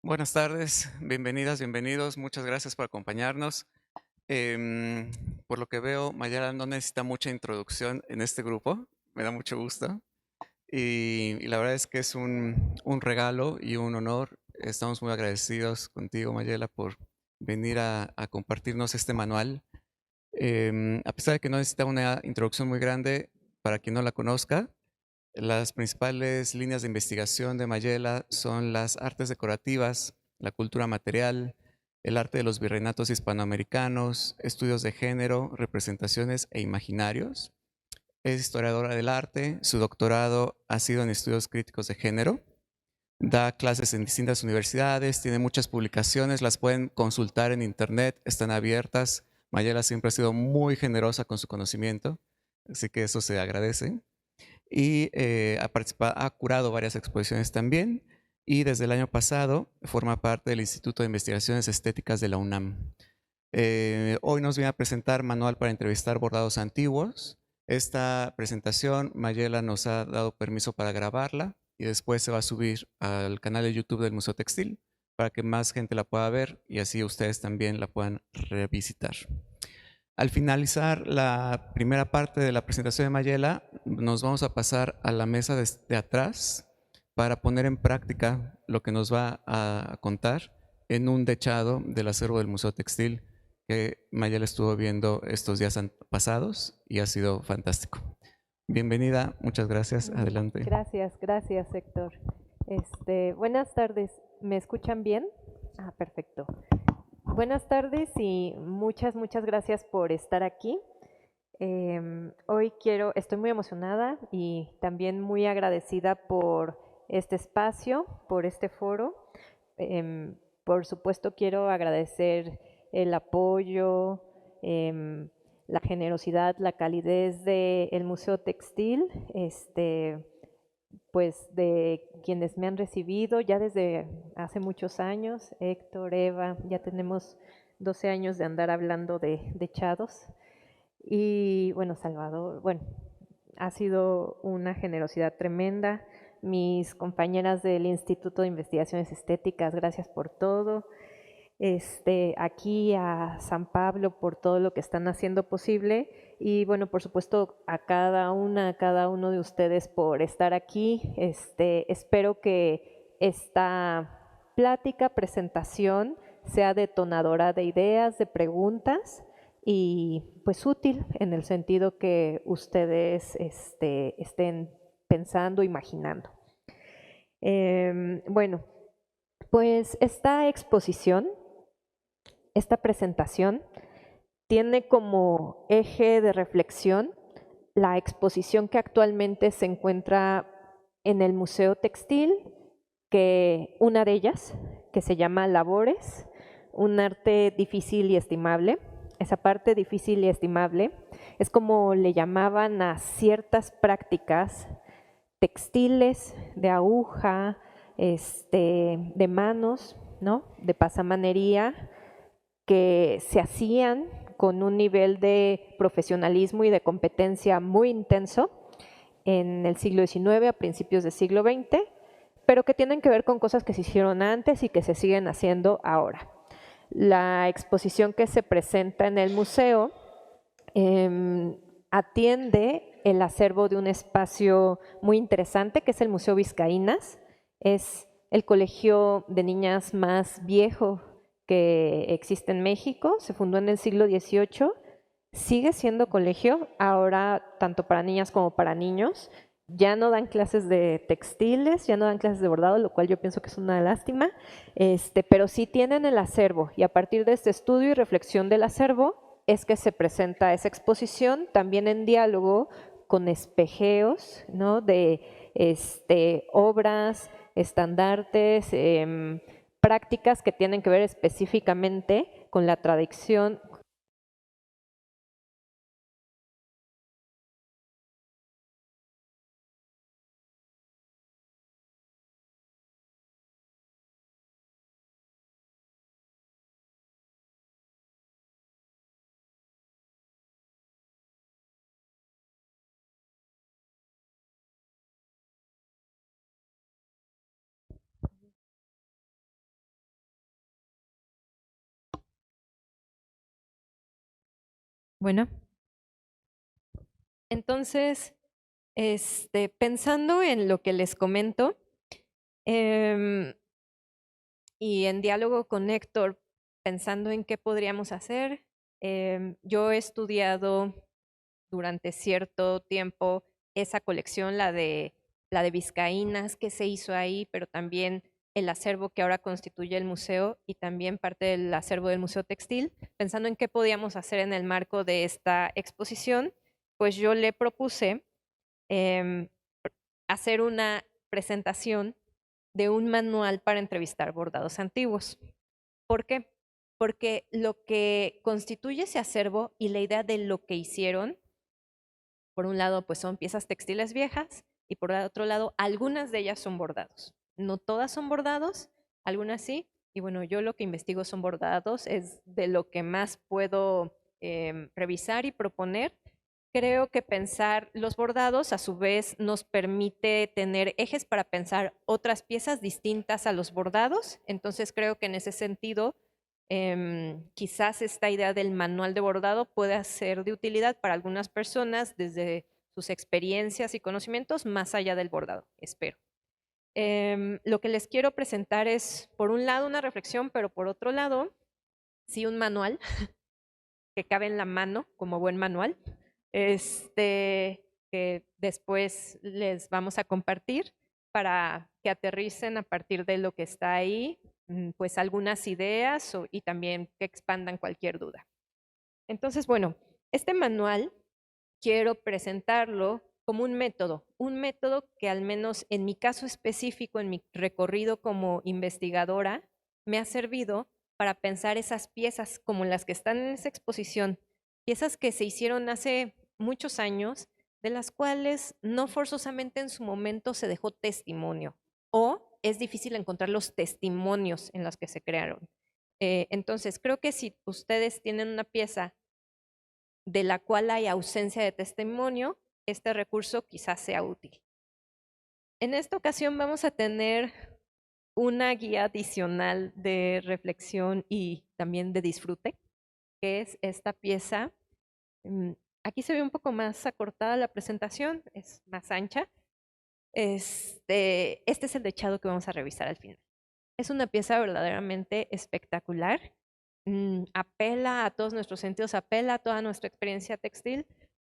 Buenas tardes, bienvenidas, bienvenidos. Muchas gracias por acompañarnos. Em, por lo que veo, Mayara no necesita mucha introducción en este grupo. Me da mucho gusto. Y la verdad es que es un regalo y un honor. Estamos muy agradecidos contigo, Mayela, por venir a compartirnos este manual. A pesar de que no necesita una introducción muy grande, para quien no la conozca, las principales líneas de investigación de Mayela son las artes decorativas, la cultura material, el arte de los virreinatos hispanoamericanos, estudios de género, representaciones e imaginarios. Es historiadora del arte, su doctorado ha sido en estudios críticos de género, da clases en distintas universidades, tiene muchas publicaciones, las pueden consultar en internet, están abiertas. Mayela siempre ha sido muy generosa con su conocimiento, así que eso se agradece y ha curado varias exposiciones también y desde el año pasado forma parte del Instituto de Investigaciones Estéticas de la UNAM. Hoy nos viene a presentar Manual para entrevistar bordados antiguos. Esta presentación Mayela nos ha dado permiso para grabarla y después se va a subir al canal de YouTube del Museo Textil para que más gente la pueda ver y así ustedes también la puedan revisitar. Al finalizar la primera parte de la presentación de Mayela, nos vamos a pasar a la mesa de atrás para poner en práctica lo que nos va a contar en un dechado del acervo del Museo Textil que Mayela estuvo viendo estos días pasados y ha sido fantástico. Bienvenida, muchas gracias, adelante. Gracias, Héctor. Buenas tardes, ¿me escuchan bien? Perfecto. Buenas tardes y muchas gracias por estar aquí. Hoy estoy muy emocionada y también muy agradecida por este espacio, por este foro. Por supuesto, quiero agradecer el apoyo, em, la generosidad, la calidez del Museo Textil, pues de quienes me han recibido ya desde hace muchos años, Héctor, Eva, ya tenemos 12 años de andar hablando de Chados. Y bueno, Salvador, bueno, ha sido una generosidad tremenda. Mis compañeras del Instituto de Investigaciones Estéticas, gracias por todo. Aquí a San Pablo por todo lo que están haciendo posible y bueno, por supuesto a cada uno de ustedes por estar aquí. Espero que esta plática, presentación sea detonadora de ideas, de preguntas y pues útil en el sentido que ustedes estén pensando, imaginando. Bueno, pues esta exposición, esta presentación tiene como eje de reflexión la exposición que actualmente se encuentra en el Museo Textil, que una de ellas, que se llama Labores, un arte difícil y estimable. Esa parte difícil y estimable es como le llamaban a ciertas prácticas textiles de aguja, de manos, ¿no? De pasamanería, que se hacían con un nivel de profesionalismo y de competencia muy intenso en el siglo XIX, a principios del siglo XX, pero que tienen que ver con cosas que se hicieron antes y que se siguen haciendo ahora. La exposición que se presenta en el museo atiende el acervo de un espacio muy interesante que es el Museo Vizcaínas. Es el colegio de niñas más viejo que existe en México, se fundó en el siglo XVIII, sigue siendo colegio, ahora tanto para niñas como para niños. Ya no dan clases de textiles, ya no dan clases de bordado, lo cual yo pienso que es una lástima, pero sí tienen el acervo y a partir de este estudio y reflexión del acervo es que se presenta esa exposición también en diálogo con espejeos, ¿no? De obras, estandartes, prácticas que tienen que ver específicamente con la tradición, Bueno, entonces, pensando en lo que les comento, em, y en diálogo con Héctor, pensando en qué podríamos hacer, yo he estudiado durante cierto tiempo esa colección, la de vizcaínas que se hizo ahí, pero también el acervo que ahora constituye el museo y también parte del acervo del Museo Textil, pensando en qué podíamos hacer en el marco de esta exposición, pues yo le propuse em, hacer una presentación de un manual para entrevistar bordados antiguos. ¿Por qué? Porque lo que constituye ese acervo y la idea de lo que hicieron, por un lado, pues son piezas textiles viejas y por otro lado, algunas de ellas son bordados. No todas son bordados, algunas sí. Y bueno, yo lo que investigo son bordados, es de lo que más puedo revisar y proponer. Creo que pensar los bordados a su vez nos permite tener ejes para pensar otras piezas distintas a los bordados. Entonces creo que en ese sentido quizás esta idea del manual de bordado pueda ser de utilidad para algunas personas desde sus experiencias y conocimientos más allá del bordado, espero. Lo que les quiero presentar es, por un lado, una reflexión, pero por otro lado, sí, un manual que cabe en la mano como buen manual, que después les vamos a compartir para que aterricen a partir de lo que está ahí, pues algunas ideas y también que expandan cualquier duda. Entonces, bueno, este manual quiero presentarlo como un método que al menos en mi caso específico, en mi recorrido como investigadora, me ha servido para pensar esas piezas como las que están en esa exposición, piezas que se hicieron hace muchos años, de las cuales no forzosamente en su momento se dejó testimonio o es difícil encontrar los testimonios en los que se crearon. Entonces, creo que si ustedes tienen una pieza de la cual hay ausencia de testimonio, este recurso quizás sea útil. En esta ocasión vamos a tener una guía adicional de reflexión y también de disfrute, que es esta pieza. Mm, Aquí se ve un poco más acortada la presentación, es más ancha. Este es el dechado que vamos a revisar al final. Es una pieza verdaderamente espectacular. Apela a todos nuestros sentidos, apela a toda nuestra experiencia textil,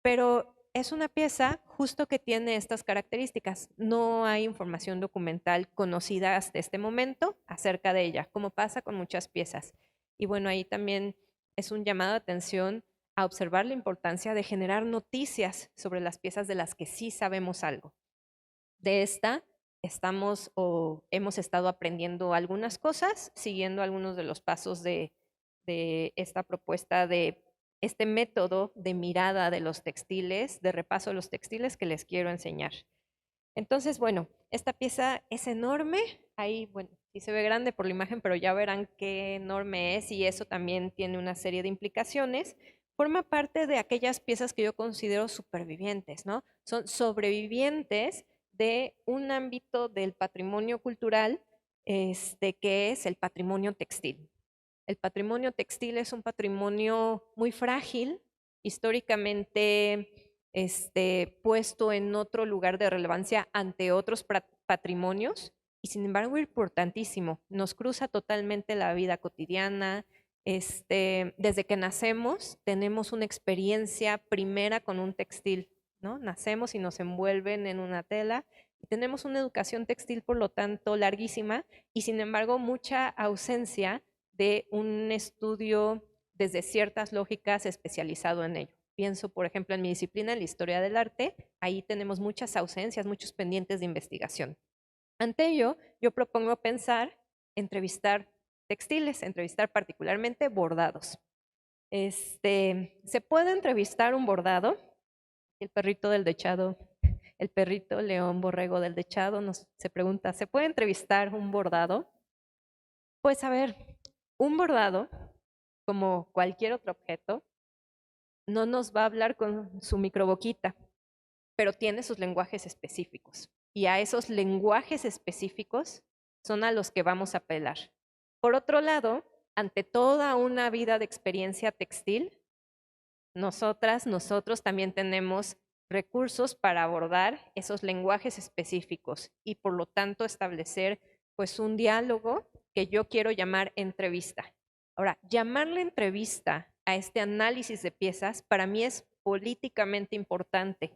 pero es una pieza justo que tiene estas características. No hay información documental conocida hasta este momento acerca de ella, como pasa con muchas piezas. Y bueno, ahí también es un llamado de atención a observar la importancia de generar noticias sobre las piezas de las que sí sabemos algo. De esta estamos o hemos estado aprendiendo algunas cosas, siguiendo algunos de los pasos de esta propuesta de este método de mirada de los textiles, de repaso de los textiles que les quiero enseñar. Entonces, bueno, esta pieza es enorme. Ahí, bueno, sí se ve grande por la imagen, pero ya verán qué enorme es y eso también tiene una serie de implicaciones. Forma parte de aquellas piezas que yo considero supervivientes, ¿no? Son sobrevivientes de un ámbito del patrimonio cultural, que es el patrimonio textil. El patrimonio textil es un patrimonio muy frágil, históricamente puesto en otro lugar de relevancia ante otros patrimonios y sin embargo importantísimo. Nos cruza totalmente la vida cotidiana. Desde que nacemos tenemos una experiencia primera con un textil, ¿no? Nacemos y nos envuelven en una tela y tenemos una educación textil, por lo tanto, larguísima y sin embargo mucha ausencia de un estudio desde ciertas lógicas especializado en ello. Pienso, por ejemplo, en mi disciplina, en la historia del arte, ahí tenemos muchas ausencias, muchos pendientes de investigación. Ante ello, yo propongo pensar, entrevistar textiles, entrevistar particularmente bordados. Se puede entrevistar un bordado, el perrito del dechado, el perrito león borrego del dechado se pregunta, ¿se puede entrevistar un bordado? Pues a ver, un bordado, como cualquier otro objeto, no nos va a hablar con su microboquita, pero tiene sus lenguajes específicos. Y a esos lenguajes específicos son a los que vamos a apelar. Por otro lado, ante toda una vida de experiencia textil, nosotros también tenemos recursos para abordar esos lenguajes específicos y por lo tanto establecer pues un diálogo que yo quiero llamar entrevista. Ahora, llamarle entrevista a este análisis de piezas para mí es políticamente importante.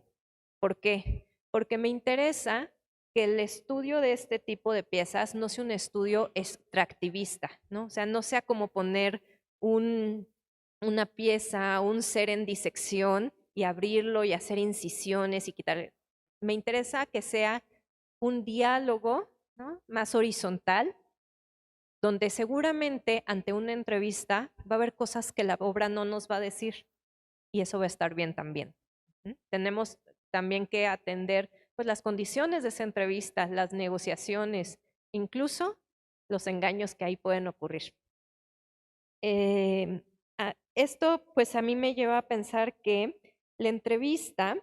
¿Por qué? Porque me interesa que el estudio de este tipo de piezas no sea un estudio extractivista, ¿no? O sea, no sea como poner una pieza, un ser en disección y abrirlo y hacer incisiones y quitar. Me interesa que sea un diálogo, ¿no?, más horizontal, donde seguramente ante una entrevista va a haber cosas que la obra no nos va a decir y eso va a estar bien también. Tenemos también que atender pues, las condiciones de esa entrevista, las negociaciones, incluso los engaños que ahí pueden ocurrir. Esto pues a mí me lleva a pensar que la entrevista,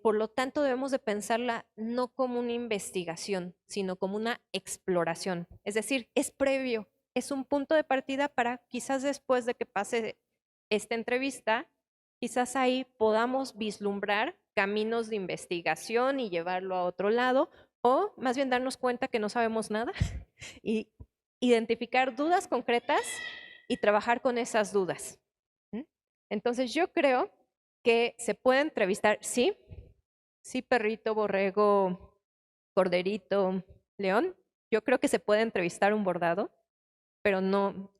por lo tanto, debemos de pensarla no como una investigación, sino como una exploración. Es decir, es previo, es un punto de partida para quizás después de que pase esta entrevista, quizás ahí podamos vislumbrar caminos de investigación y llevarlo a otro lado, o más bien darnos cuenta que no sabemos nada y identificar dudas concretas y trabajar con esas dudas. Entonces yo creo que se puede entrevistar, sí, perrito, borrego, corderito, león. Yo creo que se puede entrevistar un bordado, pero no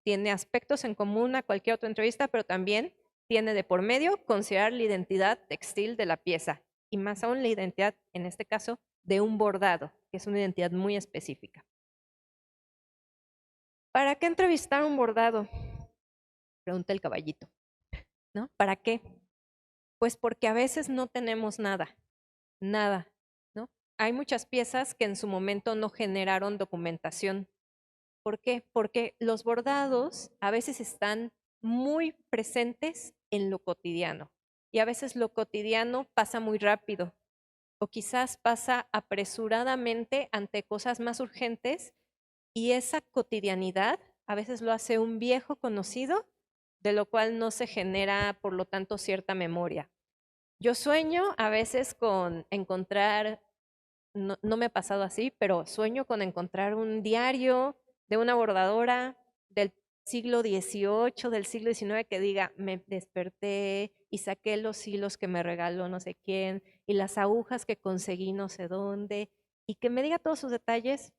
tiene aspectos en común a cualquier otra entrevista, pero también tiene de por medio considerar la identidad textil de la pieza y más aún la identidad, en este caso, de un bordado, que es una identidad muy específica. ¿Para qué entrevistar un bordado? Pregunta el caballito. ¿No? ¿Para qué? Pues porque a veces no tenemos nada, ¿no? Hay muchas piezas que en su momento no generaron documentación. ¿Por qué? Porque los bordados a veces están muy presentes en lo cotidiano y a veces lo cotidiano pasa muy rápido o quizás pasa apresuradamente ante cosas más urgentes y esa cotidianidad a veces lo hace un viejo conocido, de lo cual no se genera, por lo tanto, cierta memoria. Yo sueño a veces con encontrar, no me ha pasado así, pero sueño con encontrar un diario de una bordadora del siglo XVIII, del siglo XIX, que diga, me desperté y saqué los hilos que me regaló no sé quién, y las agujas que conseguí no sé dónde, y que me diga todos sus detalles.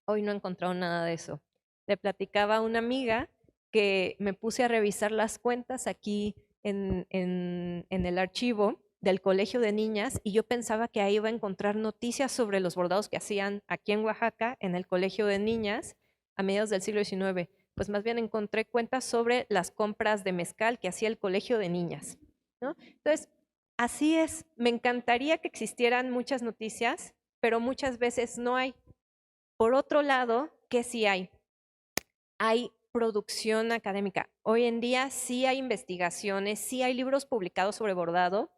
Hoy no he encontrado nada de eso. Le platicaba a una amiga que me puse a revisar las cuentas aquí en el archivo del Colegio de Niñas y yo pensaba que ahí iba a encontrar noticias sobre los bordados que hacían aquí en Oaxaca, en el Colegio de Niñas, a mediados del siglo XIX. Pues más bien encontré cuentas sobre las compras de mezcal que hacía el Colegio de Niñas, ¿no? Entonces, así es. Me encantaría que existieran muchas noticias, pero muchas veces no hay. Por otro lado, ¿qué sí hay? Hay producción académica. Hoy en día sí hay investigaciones, sí hay libros publicados sobre bordado,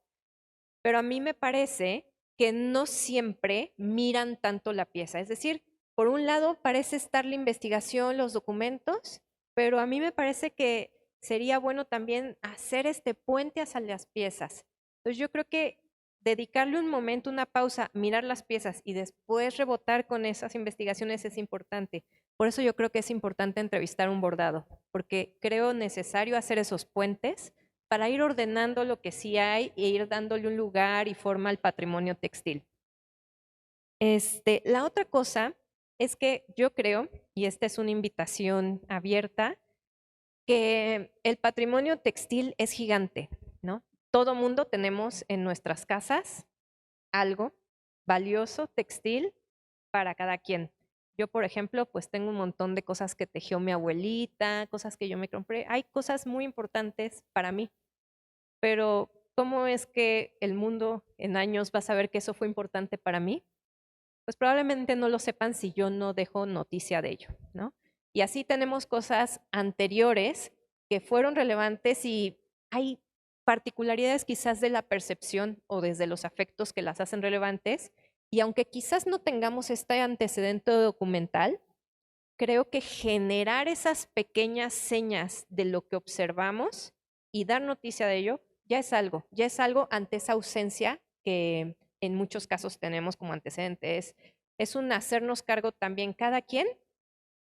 pero a mí me parece que no siempre miran tanto la pieza. Es decir, por un lado parece estar la investigación, los documentos, pero a mí me parece que sería bueno también hacer este puente hacia las piezas. Entonces yo creo que dedicarle un momento, una pausa, mirar las piezas y después rebotar con esas investigaciones es importante. Por eso yo creo que es importante entrevistar un bordado, porque creo necesario hacer esos puentes para ir ordenando lo que sí hay e ir dándole un lugar y forma al patrimonio textil. La otra cosa es que yo creo, y esta es una invitación abierta, que el patrimonio textil es gigante, ¿no? Todo mundo tenemos en nuestras casas algo valioso, textil, para cada quien. Yo, por ejemplo, pues tengo un montón de cosas que tejió mi abuelita, cosas que yo me compré. Hay cosas muy importantes para mí, pero ¿cómo es que el mundo en años va a saber que eso fue importante para mí? Pues probablemente no lo sepan si yo no dejo noticia de ello, ¿no? Y así tenemos cosas anteriores que fueron relevantes y hay particularidades quizás de la percepción o desde los afectos que las hacen relevantes. Y aunque quizás no tengamos este antecedente documental, creo que generar esas pequeñas señas de lo que observamos y dar noticia de ello, ya es algo ante esa ausencia que en muchos casos tenemos como antecedente. Es un hacernos cargo también cada quien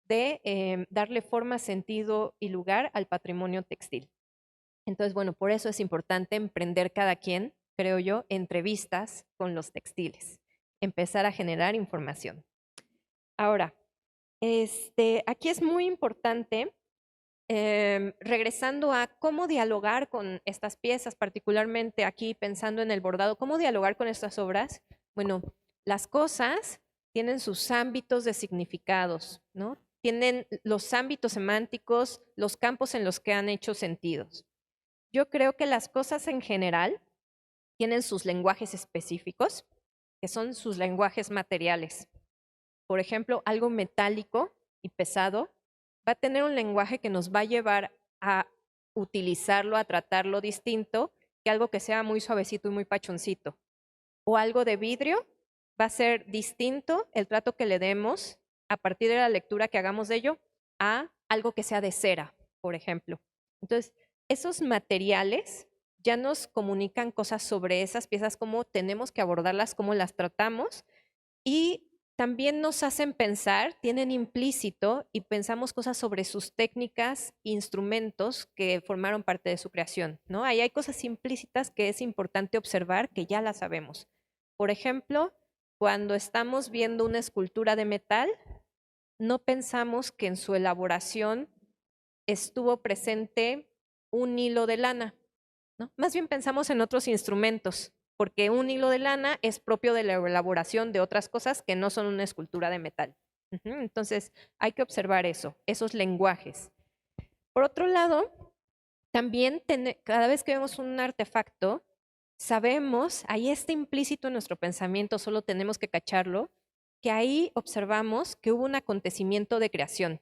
de darle forma, sentido y lugar al patrimonio textil. Entonces, bueno, por eso es importante emprender cada quien, creo yo, entrevistas con los textiles, empezar a generar información. Ahora, aquí es muy importante, regresando a cómo dialogar con estas piezas, particularmente aquí pensando en el bordado, cómo dialogar con estas obras. Bueno, las cosas tienen sus ámbitos de significados, ¿no? Tienen los ámbitos semánticos, los campos en los que han hecho sentidos. Yo creo que las cosas en general tienen sus lenguajes específicos, que son sus lenguajes materiales. Por ejemplo, algo metálico y pesado va a tener un lenguaje que nos va a llevar a utilizarlo, a tratarlo distinto que algo que sea muy suavecito y muy pachoncito. O algo de vidrio va a ser distinto el trato que le demos a partir de la lectura que hagamos de ello a algo que sea de cera, por ejemplo. Entonces, esos materiales ya nos comunican cosas sobre esas piezas, cómo tenemos que abordarlas, cómo las tratamos, y también nos hacen pensar, tienen implícito y pensamos cosas sobre sus técnicas, instrumentos que formaron parte de su creación, ¿no? Ahí hay cosas implícitas que es importante observar que ya las sabemos. Por ejemplo, cuando estamos viendo una escultura de metal, no pensamos que en su elaboración estuvo presente un hilo de lana, ¿no? Más bien pensamos en otros instrumentos, porque un hilo de lana es propio de la elaboración de otras cosas que no son una escultura de metal. Entonces, hay que observar eso, esos lenguajes. Por otro lado, también cada vez que vemos un artefacto, sabemos, ahí está implícito en nuestro pensamiento, solo tenemos que cacharlo, que ahí observamos que hubo un acontecimiento de creación.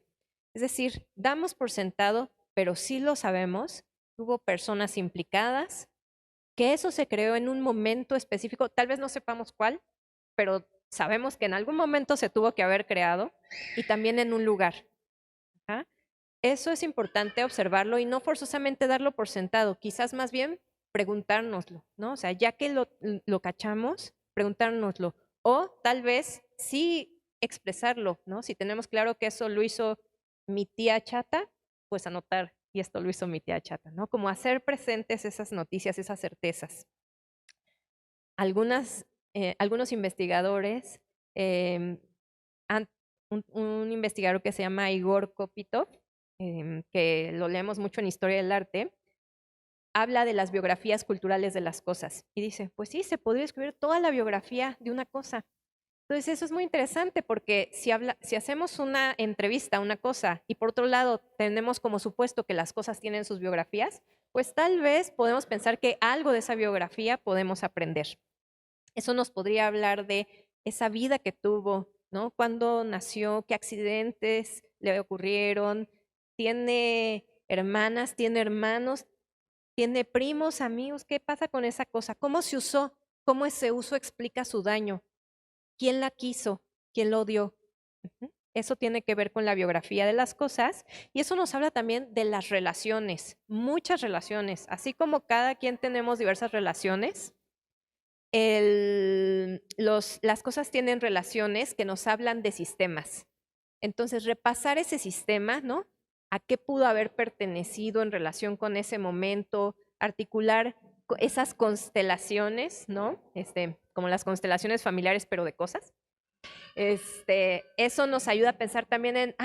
Es decir, damos por sentado, pero sí lo sabemos, hubo personas implicadas, que eso se creó en un momento específico, tal vez no sepamos cuál, pero sabemos que en algún momento se tuvo que haber creado y también en un lugar. ¿Ah? Eso es importante observarlo y no forzosamente darlo por sentado, quizás más bien preguntárnoslo, ¿no? O sea, ya que lo cachamos, preguntárnoslo. O tal vez sí expresarlo, ¿no? Si tenemos claro que eso lo hizo mi tía Chata, pues anotar, y esto lo hizo mi tía Chata, ¿no? Como hacer presentes esas noticias, esas certezas. Algunos investigadores, un investigador que se llama Igor Kopitov, que lo leemos mucho en Historia del Arte, habla de las biografías culturales de las cosas y dice, pues sí, se podría escribir toda la biografía de una cosa. Entonces eso es muy interesante porque si hacemos una entrevista a una cosa y por otro lado tenemos como supuesto que las cosas tienen sus biografías, pues tal vez podemos pensar que algo de esa biografía podemos aprender. Eso nos podría hablar de esa vida que tuvo, ¿no? Cuándo nació, qué accidentes le ocurrieron, tiene hermanas, tiene hermanos, tiene primos, amigos, ¿qué pasa con esa cosa? ¿Cómo se usó? ¿Cómo ese uso explica su daño? ¿Quién la quiso? ¿Quién lo odió? Eso tiene que ver con la biografía de las cosas y eso nos habla también de las relaciones, muchas relaciones, así como cada quien tenemos diversas relaciones. Las cosas tienen relaciones que nos hablan de sistemas. Entonces, repasar ese sistema, ¿no? ¿A qué pudo haber pertenecido en relación con ese momento? Articular esas constelaciones, ¿no? Como las constelaciones familiares, pero de cosas. Eso nos ayuda a pensar también en,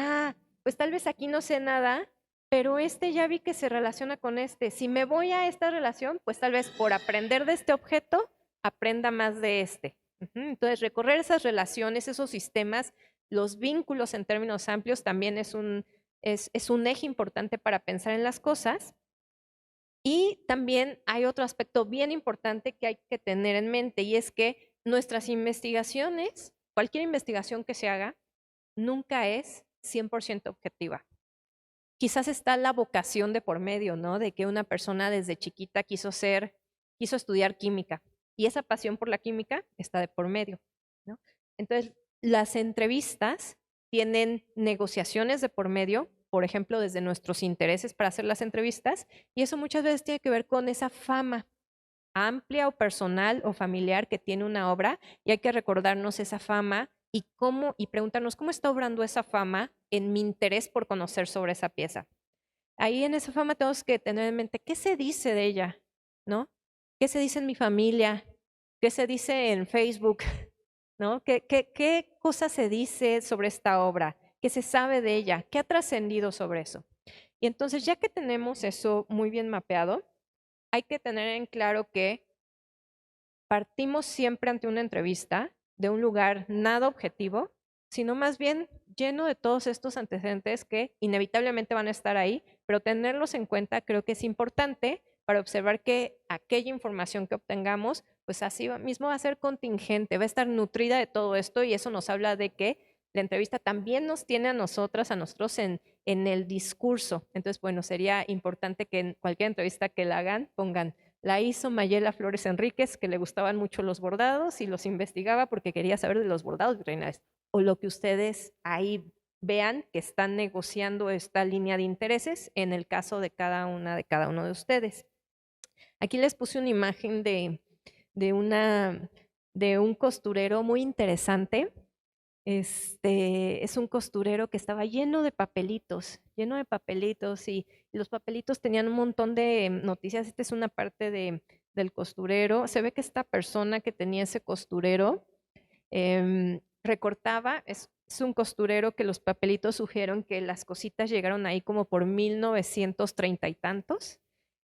pues tal vez aquí no sé nada, pero ya vi que se relaciona con este. Si me voy a esta relación, pues tal vez por aprender de este objeto, aprenda más de este. Entonces, recorrer esas relaciones, esos sistemas, los vínculos en términos amplios también es un eje importante para pensar en las cosas. Y también hay otro aspecto bien importante que hay que tener en mente y es que nuestras investigaciones, cualquier investigación que se haga, nunca es 100% objetiva. Quizás está la vocación de por medio, ¿no? De que una persona desde chiquita quiso estudiar química y esa pasión por la química está de por medio, ¿no? Entonces, las entrevistas tienen negociaciones de por medio, por ejemplo, desde nuestros intereses para hacer las entrevistas, y eso muchas veces tiene que ver con esa fama amplia o personal o familiar que tiene una obra, y hay que recordarnos esa fama y preguntarnos cómo está obrando esa fama en mi interés por conocer sobre esa pieza. Ahí en esa fama tenemos que tener en mente qué se dice de ella, ¿no? ¿Qué se dice en mi familia? ¿Qué se dice en Facebook? ¿No? ¿Qué cosa se dice sobre esta obra? ¿Qué se sabe de ella? ¿Qué ha trascendido sobre eso? Y entonces, ya que tenemos eso muy bien mapeado, hay que tener en claro que partimos siempre ante una entrevista de un lugar nada objetivo, sino más bien lleno de todos estos antecedentes que inevitablemente van a estar ahí, pero tenerlos en cuenta creo que es importante para observar que aquella información que obtengamos, pues así mismo va a ser contingente, va a estar nutrida de todo esto, y eso nos habla de que la entrevista también nos tiene a nosotros en el discurso. Entonces, bueno, sería importante que en cualquier entrevista que la hagan pongan: la hizo Mayela Flores Enríquez, que le gustaban mucho los bordados y los investigaba porque quería saber de los bordados virreinales. O lo que ustedes ahí vean que están negociando esta línea de intereses en el caso de cada uno de ustedes. Aquí les puse una imagen de, una, de un costurero muy interesante. Es un costurero que estaba lleno de papelitos, y los papelitos tenían un montón de noticias. Esta es una parte del costurero. Se ve que esta persona que tenía ese costurero recortaba, es un costurero que los papelitos sugieren que las cositas llegaron ahí como por 1930 y tantos.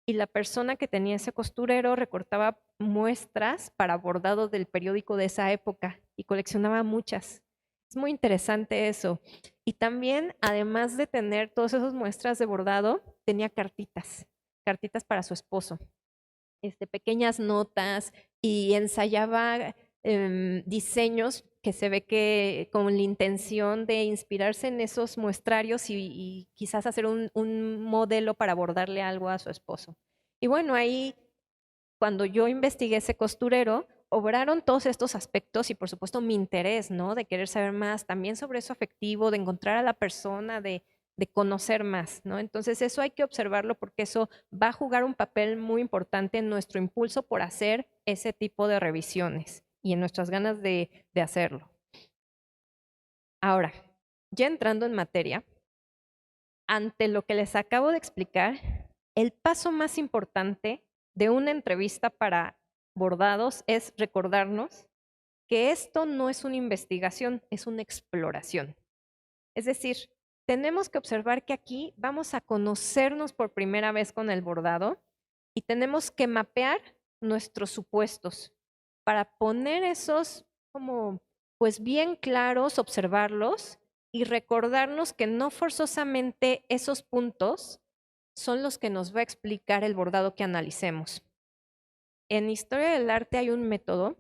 Y la persona que tenía ese costurero recortaba muestras para bordado del periódico de esa época y coleccionaba muchas. Es muy interesante eso. Y también, además de tener todas esas muestras de bordado, tenía cartitas para su esposo, pequeñas notas, y ensayaba diseños que se ve que con la intención de inspirarse en esos muestrarios y quizás hacer un modelo para bordarle algo a su esposo. Y bueno, ahí cuando yo investigué ese costurero, obraron todos estos aspectos y por supuesto mi interés, ¿no? De querer saber más, también sobre eso afectivo, de encontrar a la persona, de conocer más, ¿no? Entonces eso hay que observarlo porque eso va a jugar un papel muy importante en nuestro impulso por hacer ese tipo de revisiones y en nuestras ganas de hacerlo. Ahora, ya entrando en materia, ante lo que les acabo de explicar, el paso más importante de una entrevista para bordados es recordarnos que esto no es una investigación, es una exploración. Es decir, tenemos que observar que aquí vamos a conocernos por primera vez con el bordado y tenemos que mapear nuestros supuestos para poner esos como pues bien claros, observarlos y recordarnos que no forzosamente esos puntos son los que nos va a explicar el bordado que analicemos. En historia del arte hay un método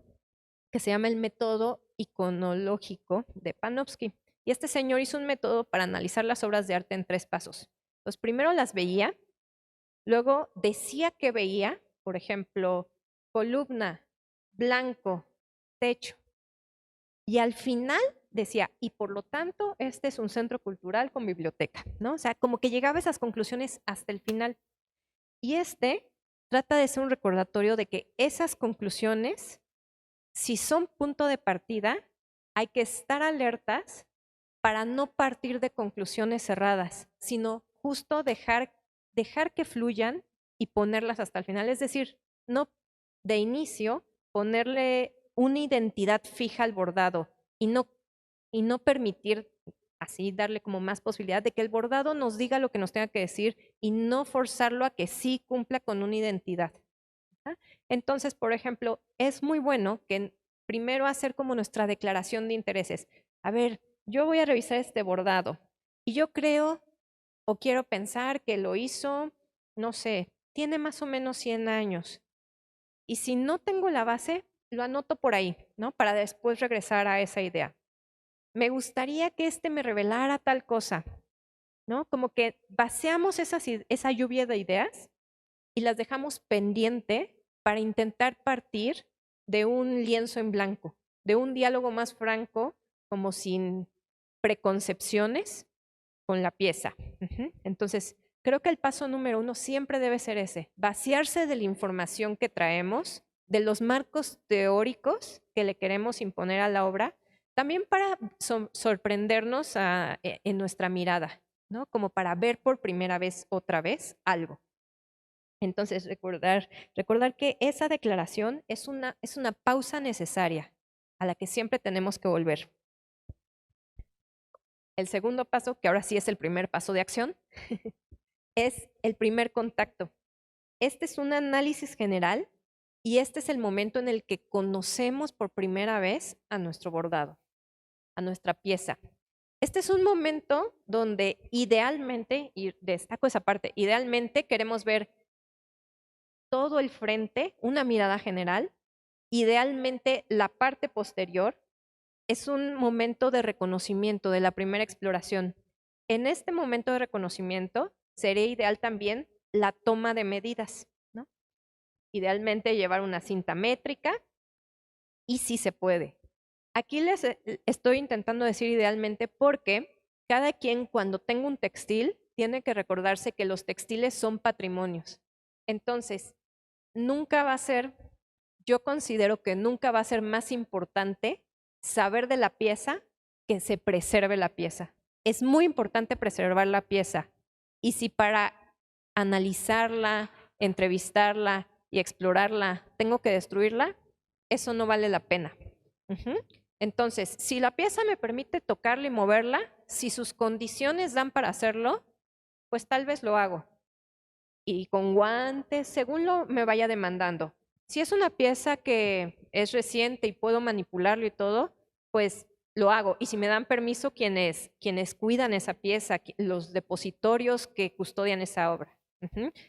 que se llama el método iconológico de Panofsky. Y este señor hizo un método para analizar las obras de arte en 3 pasos. Entonces, primero las veía, luego decía que veía, por ejemplo, columna, blanco, techo. Y al final decía, y por lo tanto, este es un centro cultural con biblioteca, ¿no? O sea, como que llegaba a esas conclusiones hasta el final. Y trata de ser un recordatorio de que esas conclusiones, si son punto de partida, hay que estar alertas para no partir de conclusiones cerradas, sino justo dejar que fluyan y ponerlas hasta el final. Es decir, no de inicio ponerle una identidad fija al bordado y no permitir así darle como más posibilidad de que el bordado nos diga lo que nos tenga que decir y no forzarlo a que sí cumpla con una identidad. Entonces, por ejemplo, es muy bueno que primero hacer como nuestra declaración de intereses. A ver, yo voy a revisar este bordado y yo creo o quiero pensar que lo hizo, no sé, tiene más o menos 100 años. Y si no tengo la base, lo anoto por ahí, ¿no? Para después regresar a esa idea. Me gustaría que me revelara tal cosa, ¿no? Como que vaciamos esa lluvia de ideas y las dejamos pendiente para intentar partir de un lienzo en blanco, de un diálogo más franco, como sin preconcepciones con la pieza. Entonces, creo que el paso número 1 siempre debe ser ese, vaciarse de la información que traemos, de los marcos teóricos que le queremos imponer a la obra, también para sorprendernos en nuestra mirada, ¿no? Como para ver por primera vez, otra vez, algo. Entonces, recordar que esa declaración es una pausa necesaria a la que siempre tenemos que volver. El segundo paso, que ahora sí es el primer paso de acción, es el primer contacto. Este es un análisis general y este es el momento en el que conocemos por primera vez a nuestro bordado, a nuestra pieza. Este es un momento donde idealmente, y destaco esa parte, idealmente queremos ver todo el frente, una mirada general, idealmente la parte posterior. Es un momento de reconocimiento, de la primera exploración. En este momento de reconocimiento sería ideal también la toma de medidas, ¿no? Idealmente llevar una cinta métrica y si se puede. Aquí les estoy intentando decir idealmente porque cada quien cuando tenga un textil tiene que recordarse que los textiles son patrimonios. Entonces, nunca va a ser, yo considero que nunca va a ser más importante saber de la pieza que se preserve la pieza. Es muy importante preservar la pieza. Y si para analizarla, entrevistarla y explorarla tengo que destruirla, eso no vale la pena. Entonces, si la pieza me permite tocarla y moverla, si sus condiciones dan para hacerlo, pues tal vez lo hago. Y con guantes, según lo me vaya demandando. Si es una pieza que es reciente y puedo manipularlo y todo, pues lo hago. Y si me dan permiso quienes cuidan esa pieza, los depositorios que custodian esa obra.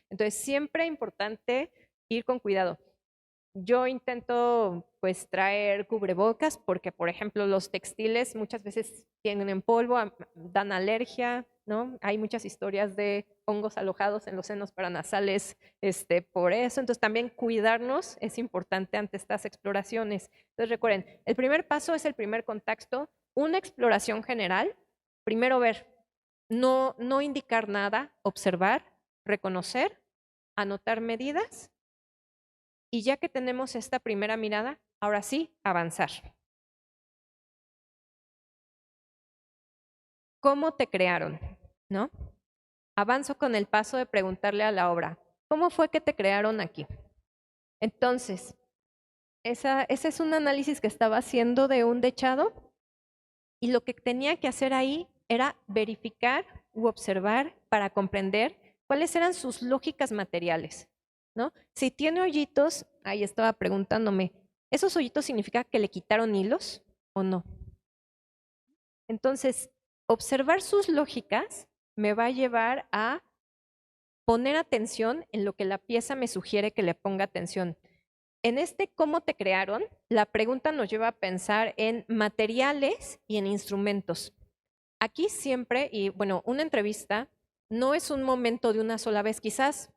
Entonces, siempre es importante ir con cuidado. Yo intento pues traer cubrebocas porque, por ejemplo, los textiles muchas veces tienen polvo, dan alergia, ¿no? Hay muchas historias de hongos alojados en los senos paranasales por eso. Entonces, también cuidarnos es importante ante estas exploraciones. Entonces, recuerden, el primer paso es el primer contacto, una exploración general. Primero ver, no indicar nada, observar, reconocer, anotar medidas. Y ya que tenemos esta primera mirada, ahora sí, avanzar. ¿Cómo te crearon? ¿No? Avanzo con el paso de preguntarle a la obra, ¿cómo fue que te crearon aquí? Entonces, ese es un análisis que estaba haciendo de un dechado y lo que tenía que hacer ahí era verificar u observar para comprender cuáles eran sus lógicas materiales, ¿no? Si tiene hoyitos, ahí estaba preguntándome, ¿esos hoyitos significa que le quitaron hilos o no? Entonces, observar sus lógicas me va a llevar a poner atención en lo que la pieza me sugiere que le ponga atención. En cómo te crearon, la pregunta nos lleva a pensar en materiales y en instrumentos. Aquí siempre, y bueno, una entrevista no es un momento de una sola vez, quizás,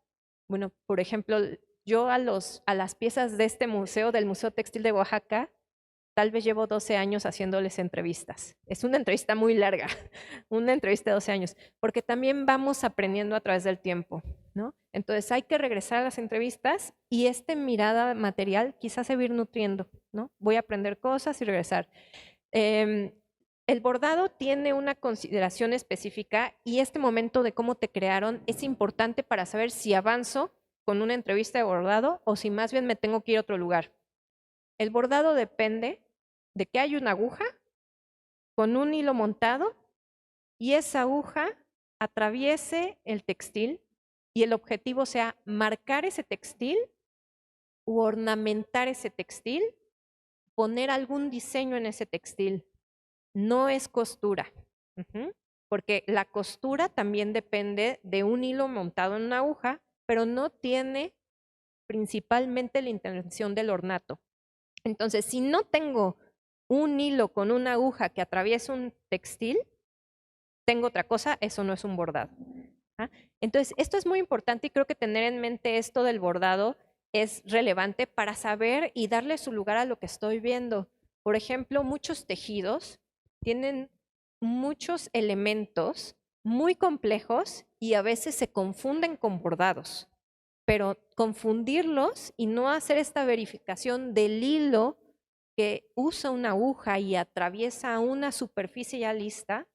bueno, por ejemplo, yo a las piezas de este museo, del Museo Textil de Oaxaca, tal vez llevo 12 años haciéndoles entrevistas. Es una entrevista muy larga, una entrevista de 12 años, porque también vamos aprendiendo a través del tiempo, ¿no? Entonces hay que regresar a las entrevistas y mirada material quizás se va a ir nutriendo, ¿no? Voy a aprender cosas y regresar. El bordado tiene una consideración específica y este momento de cómo te crearon es importante para saber si avanzo con una entrevista de bordado o si más bien me tengo que ir a otro lugar. El bordado depende de que hay una aguja con un hilo montado y esa aguja atraviese el textil y el objetivo sea marcar ese textil u ornamentar ese textil, poner algún diseño en ese textil. No es costura, porque la costura también depende de un hilo montado en una aguja, pero no tiene principalmente la intención del ornato. Entonces, si no tengo un hilo con una aguja que atraviesa un textil, tengo otra cosa, eso no es un bordado. Entonces, esto es muy importante y creo que tener en mente esto del bordado es relevante para saber y darle su lugar a lo que estoy viendo. Por ejemplo, muchos tejidos tienen muchos elementos muy complejos y a veces se confunden con bordados, pero confundirlos y no hacer esta verificación del hilo que usa una aguja y atraviesa una superficie ya lista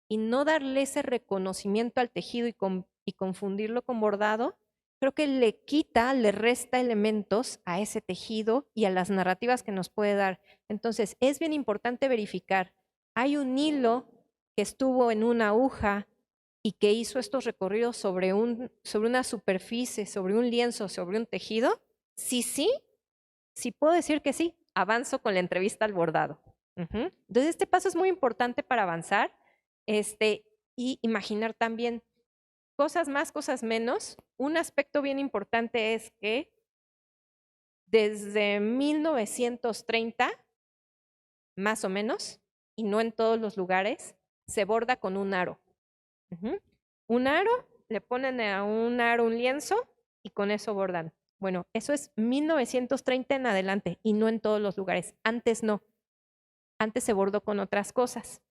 y no darle ese reconocimiento al tejido y confundirlo con bordado, creo que le resta elementos a ese tejido y a las narrativas que nos puede dar. Entonces, es bien importante verificar, hay un hilo que estuvo en una aguja y que hizo estos recorridos sobre una superficie, sobre un lienzo, sobre un tejido. Sí, sí, sí puedo decir que sí, avanzo con la entrevista al bordado. Entonces, este paso es muy importante para avanzar y imaginar también cosas más, cosas menos. Un aspecto bien importante es que desde 1930, más o menos, y no en todos los lugares, se borda con un aro. Un aro, le ponen a un aro un lienzo y con eso bordan. Bueno, eso es 1930 en adelante y no en todos los lugares. Antes no. Antes se bordó con otras cosas,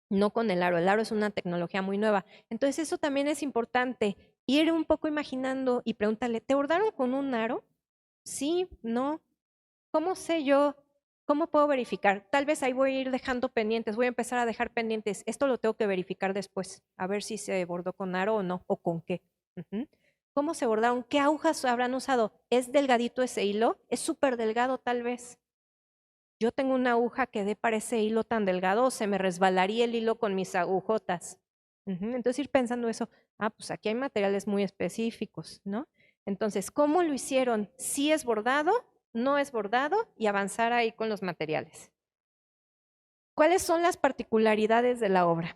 no con el aro. El aro es una tecnología muy nueva. Entonces eso también es importante. Ir un poco imaginando y preguntarle, ¿te bordaron con un aro? Sí, no. ¿Cómo sé yo? ¿Cómo puedo verificar? Tal vez ahí voy a ir dejando pendientes, voy a empezar a dejar pendientes. Esto lo tengo que verificar después, a ver si se bordó con aro o no, o con qué. ¿Cómo se bordaron? ¿Qué agujas habrán usado? ¿Es delgadito ese hilo? ¿Es súper delgado tal vez? Yo tengo una aguja que dé para ese hilo tan delgado, se me resbalaría el hilo con mis agujotas. Entonces ir pensando eso, pues aquí hay materiales muy específicos, ¿no? Entonces, ¿cómo lo hicieron? ¿Sí es bordado? ¿No es bordado? Y avanzar ahí con los materiales. ¿Cuáles son las particularidades de la obra?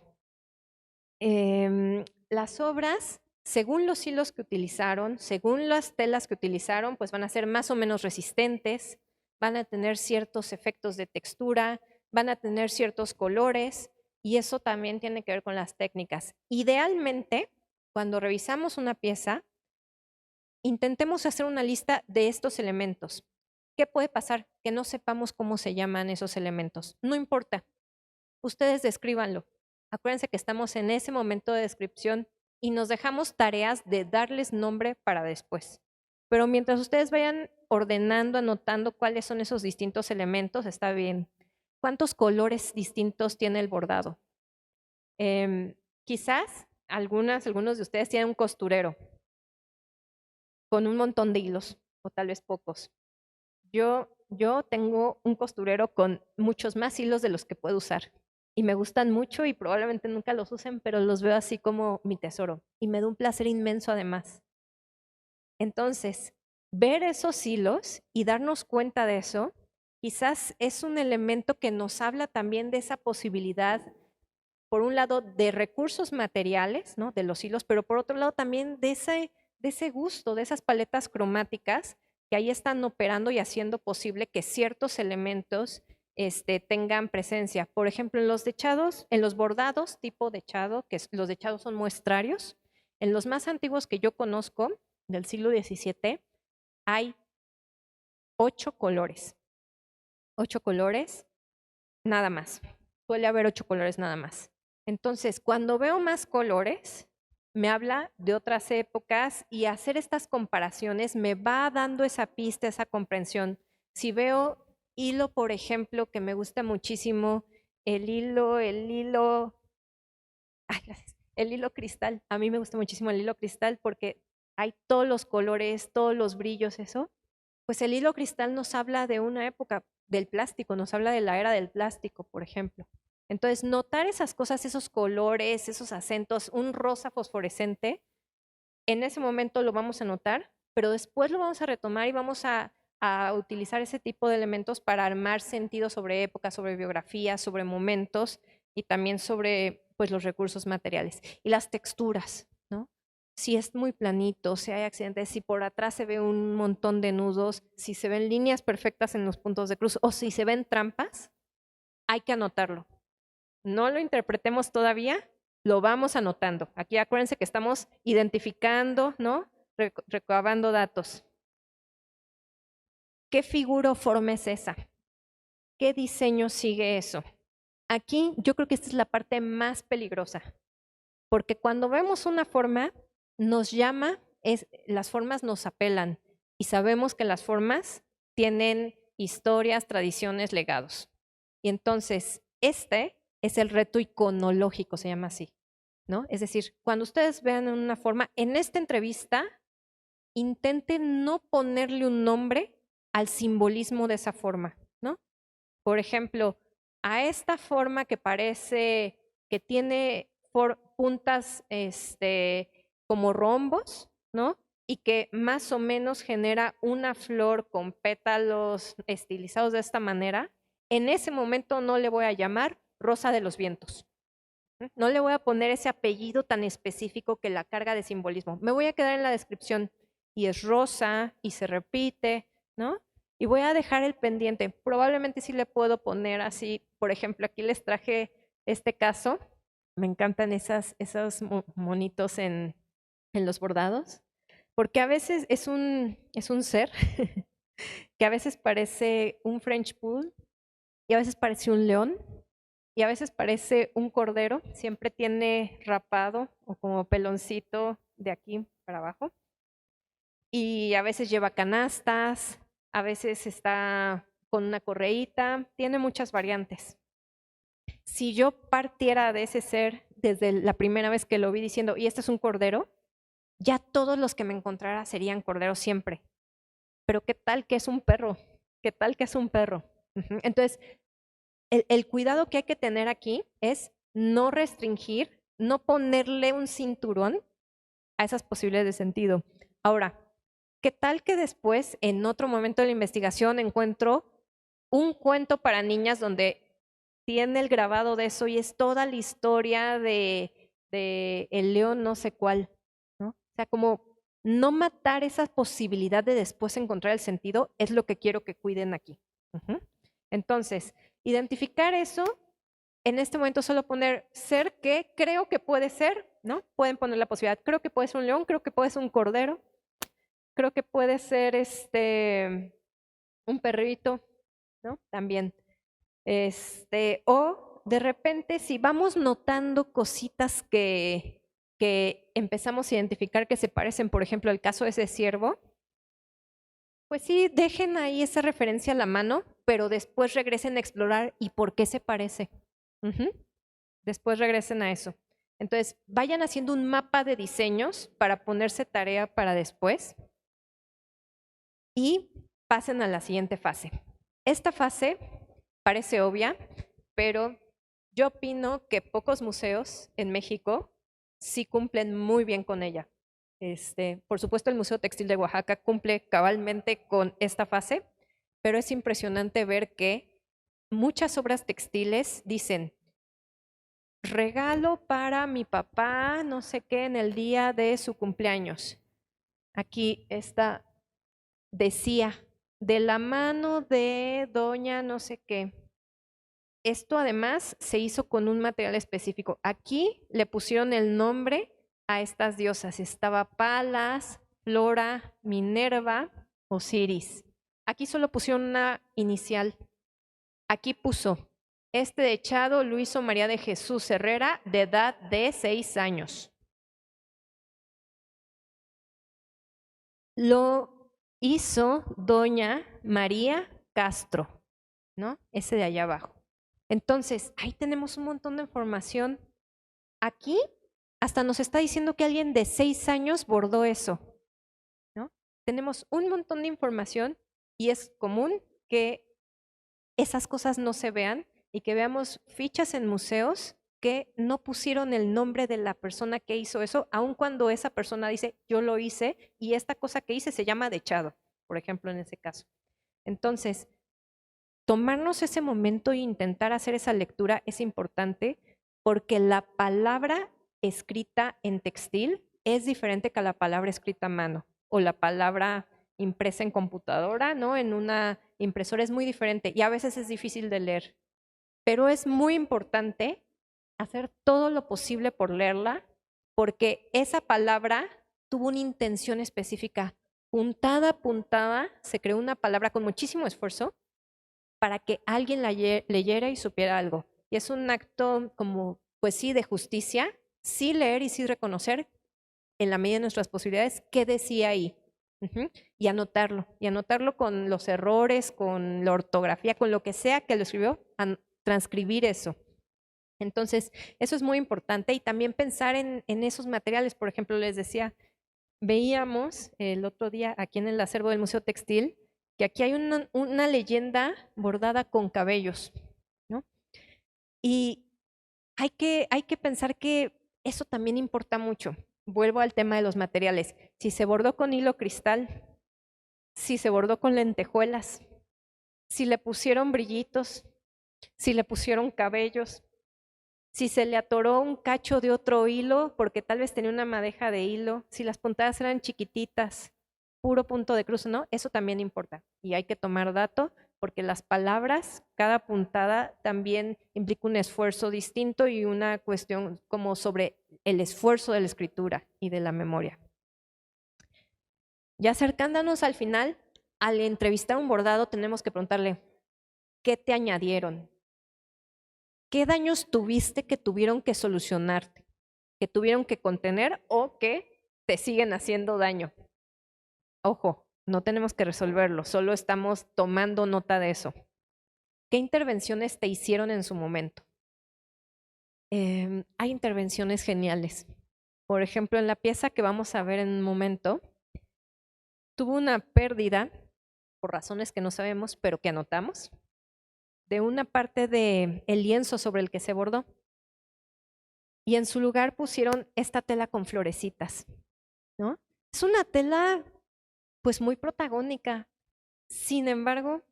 Las obras, según los hilos que utilizaron, según las telas que utilizaron, pues van a ser más o menos resistentes, van a tener ciertos efectos de textura, van a tener ciertos colores y eso también tiene que ver con las técnicas. Idealmente, cuando revisamos una pieza, intentemos hacer una lista de estos elementos. ¿Qué puede pasar? Que no sepamos cómo se llaman esos elementos. No importa, ustedes descríbanlo. Acuérdense que estamos en ese momento de descripción y nos dejamos tareas de darles nombre para después. Pero mientras ustedes vayan ordenando, anotando cuáles son esos distintos elementos, está bien. ¿Cuántos colores distintos tiene el bordado? Quizás algunos de ustedes tienen un costurero con un montón de hilos, o tal vez pocos. Yo tengo un costurero con muchos más hilos de los que puedo usar. Y me gustan mucho y probablemente nunca los usen, pero los veo así como mi tesoro. Y me da un placer inmenso además. Entonces, ver esos hilos y darnos cuenta de eso, quizás es un elemento que nos habla también de esa posibilidad, por un lado, de recursos materiales, ¿no? De los hilos, pero por otro lado también de ese gusto, de esas paletas cromáticas que ahí están operando y haciendo posible que ciertos elementos tengan presencia. Por ejemplo, en los dechados, en los bordados tipo dechado, los dechados son muestrarios, en los más antiguos que yo conozco, del siglo XVII, hay 8 colores. 8 colores, nada más. Suele haber 8 colores nada más. Entonces, cuando veo más colores, me habla de otras épocas y hacer estas comparaciones me va dando esa pista, esa comprensión. Si veo hilo, por ejemplo, que me gusta muchísimo, el hilo, ay, gracias, el hilo cristal. A mí me gusta muchísimo el hilo cristal porque hay todos los colores, todos los brillos, eso. Pues el hilo cristal nos habla de una época del plástico, nos habla de la era del plástico, por ejemplo. Entonces, notar esas cosas, esos colores, esos acentos, un rosa fosforescente, en ese momento lo vamos a notar, pero después lo vamos a retomar y vamos a utilizar ese tipo de elementos para armar sentido sobre épocas, sobre biografías, sobre momentos y también sobre pues, los recursos materiales. Y las texturas, ¿no? Si es muy planito, si hay accidentes, si por atrás se ve un montón de nudos, si se ven líneas perfectas en los puntos de cruz o si se ven trampas, hay que anotarlo. No lo interpretemos todavía, lo vamos anotando. Aquí acuérdense que estamos identificando, ¿no? Recabando datos. ¿Qué figura o forma es esa? ¿Qué diseño sigue eso? Aquí yo creo que esta es la parte más peligrosa, porque cuando vemos una forma, nos llama, las formas nos apelan y sabemos que las formas tienen historias, tradiciones, legados. Y entonces, este es el reto iconológico, se llama así, ¿no? Es decir, cuando ustedes vean una forma, en esta entrevista, intenten no ponerle un nombre al simbolismo de esa forma, ¿no? Por ejemplo, a esta forma que parece que tiene puntas como rombos, ¿no? Y que más o menos genera una flor con pétalos estilizados de esta manera, en ese momento no le voy a llamar Rosa de los Vientos. No le voy a poner ese apellido tan específico que la carga de simbolismo. Me voy a quedar en la descripción y es rosa y se repite, ¿no? Y voy a dejar el pendiente. Probablemente sí le puedo poner así, por ejemplo, aquí les traje este caso. Me encantan esos monitos en los bordados, porque a veces es un ser que a veces parece un French Bull y a veces parece un león y a veces parece un cordero, siempre tiene rapado o como peloncito de aquí para abajo. Y a veces lleva canastas, a veces está con una correíta, tiene muchas variantes. Si yo partiera de ese ser desde la primera vez que lo vi diciendo, y este es un cordero, ya todos los que me encontrara serían corderos siempre. Pero ¿qué tal que es un perro? ¿Qué tal que es un perro? Entonces, el cuidado que hay que tener aquí es no restringir, no ponerle un cinturón a esas posibilidades de sentido. Ahora, ¿qué tal que después, en otro momento de la investigación, encuentro un cuento para niñas donde tiene el grabado de eso y es toda la historia de el león no sé cuál, ¿no? O sea, como no matar esa posibilidad de después encontrar el sentido es lo que quiero que cuiden aquí. Entonces, identificar eso, en este momento solo poner ser que creo que puede ser, ¿no? Pueden poner la posibilidad, creo que puede ser un león, creo que puede ser un cordero, creo que puede ser un perrito, ¿no? También. O de repente, si vamos notando cositas que empezamos a identificar que se parecen, por ejemplo, el caso de ese ciervo, pues sí, dejen ahí esa referencia a la mano, pero después regresen a explorar y por qué se parece. Después regresen a eso. Entonces, vayan haciendo un mapa de diseños para ponerse tarea para después y pasen a la siguiente fase. Esta fase parece obvia, pero yo opino que pocos museos en México sí cumplen muy bien con ella. Por supuesto, el Museo Textil de Oaxaca cumple cabalmente con esta fase, pero es impresionante ver que muchas obras textiles dicen, regalo para mi papá, no sé qué, en el día de su cumpleaños. Aquí está, decía, de la mano de doña no sé qué. Esto además se hizo con un material específico. Aquí le pusieron el nombre a estas diosas. Estaba Palas, Flora, Minerva, Osiris. Aquí solo pusieron una inicial. Aquí puso, este dechado lo hizo María de Jesús Herrera, de edad de 6 años. Lo hizo doña María Castro, ¿no? Ese de allá abajo. Entonces, ahí tenemos un montón de información. Aquí hasta nos está diciendo que alguien de 6 años bordó eso, ¿no? Tenemos un montón de información y es común que esas cosas no se vean y que veamos fichas en museos que no pusieron el nombre de la persona que hizo eso, aun cuando esa persona dice, yo lo hice y esta cosa que hice se llama dechado, por ejemplo, en ese caso. Entonces, tomarnos ese momento e intentar hacer esa lectura es importante porque la palabra escrita en textil es diferente que la palabra escrita a mano o la palabra impresa en computadora, ¿no? En una impresora es muy diferente y a veces es difícil de leer. Pero es muy importante hacer todo lo posible por leerla porque esa palabra tuvo una intención específica. Puntada a puntada se creó una palabra con muchísimo esfuerzo para que alguien la leyera y supiera algo. y es un acto como, pues sí, de justicia, sí leer y sí reconocer en la medida de nuestras posibilidades qué decía ahí. Y anotarlo con los errores, con la ortografía, con lo que sea que lo escribió, transcribir eso. Entonces, eso es muy importante y también pensar en esos materiales. Por ejemplo, les decía, veíamos el otro día aquí en el acervo del Museo Textil que aquí hay una leyenda bordada con cabellos, ¿no? Y hay que pensar que eso también importa mucho. Vuelvo al tema de los materiales. Si se bordó con hilo cristal, si se bordó con lentejuelas, si le pusieron brillitos, si le pusieron cabellos, si se le atoró un cacho de otro hilo, porque tal vez tenía una madeja de hilo, si las puntadas eran chiquititas, puro punto de cruz, ¿no? Eso también importa. Y hay que tomar dato, porque las palabras, cada puntada también implica un esfuerzo distinto y una cuestión como sobre el esfuerzo de la escritura y de la memoria. Ya acercándonos al final, al entrevistar un bordado tenemos que preguntarle, ¿qué te añadieron? ¿Qué daños tuviste que tuvieron que solucionarte? ¿Que tuvieron que contener o que te siguen haciendo daño? Ojo, no tenemos que resolverlo, solo estamos tomando nota de eso. ¿Qué intervenciones te hicieron en su momento? Hay intervenciones geniales. Por ejemplo, en la pieza que vamos a ver en un momento, tuvo una pérdida, por razones que no sabemos, pero que anotamos, de una parte del lienzo sobre el que se bordó. Y en su lugar pusieron esta tela con florecitas, ¿no? Es una tela pues muy protagónica. Sin embargo,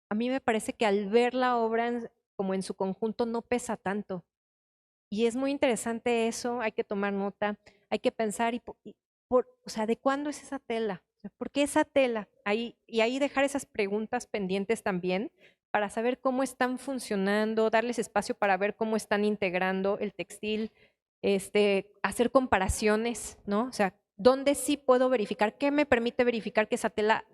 a mí me parece que al ver la obra como en su conjunto no pesa tanto. Y es muy interesante eso, hay que tomar nota, hay que pensar o sea, ¿de cuándo es esa tela? ¿Por qué esa tela? Y ahí dejar esas preguntas pendientes también para saber cómo están funcionando, darles espacio para ver cómo están integrando el textil, hacer comparaciones, ¿no? O sea, ¿dónde sí puedo verificar? ¿Qué me permite verificar que esa tela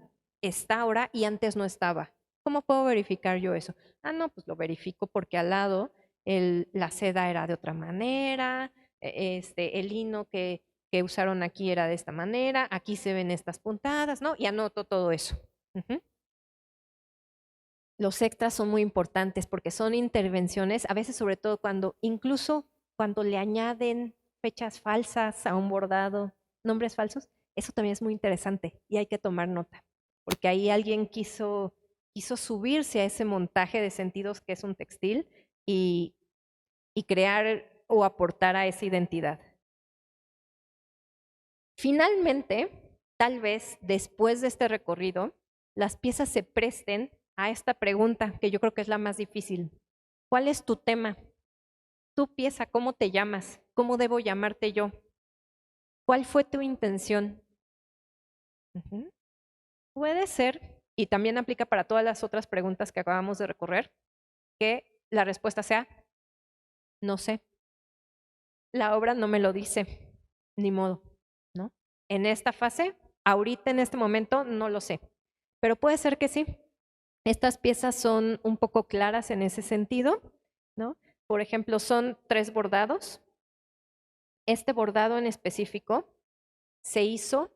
está ahora y antes no estaba? ¿Cómo puedo verificar yo eso? Ah, no, pues lo verifico porque al lado la seda era de otra manera, el lino que usaron aquí era de esta manera, aquí se ven estas puntadas, ¿no? Y anoto todo eso. Los extras son muy importantes porque son intervenciones, a veces sobre todo incluso cuando le añaden fechas falsas a un bordado, nombres falsos, eso también es muy interesante y hay que tomar nota, porque ahí alguien quiso subirse a ese montaje de sentidos que es un textil y crear o aportar a esa identidad. Finalmente, tal vez después de este recorrido, las piezas se presten a esta pregunta que yo creo que es la más difícil. ¿Cuál es tu tema? Tu pieza, ¿cómo te llamas? ¿Cómo debo llamarte yo? ¿Cuál fue tu intención? Puede ser, y también aplica para todas las otras preguntas que acabamos de recorrer, que la respuesta sea, no sé. La obra no me lo dice, ni modo, ¿no? En esta fase, ahorita en este momento, no lo sé, pero puede ser que sí. Estas piezas son un poco claras en ese sentido, ¿no? Por ejemplo, son 3 bordados. Este bordado en específico se hizo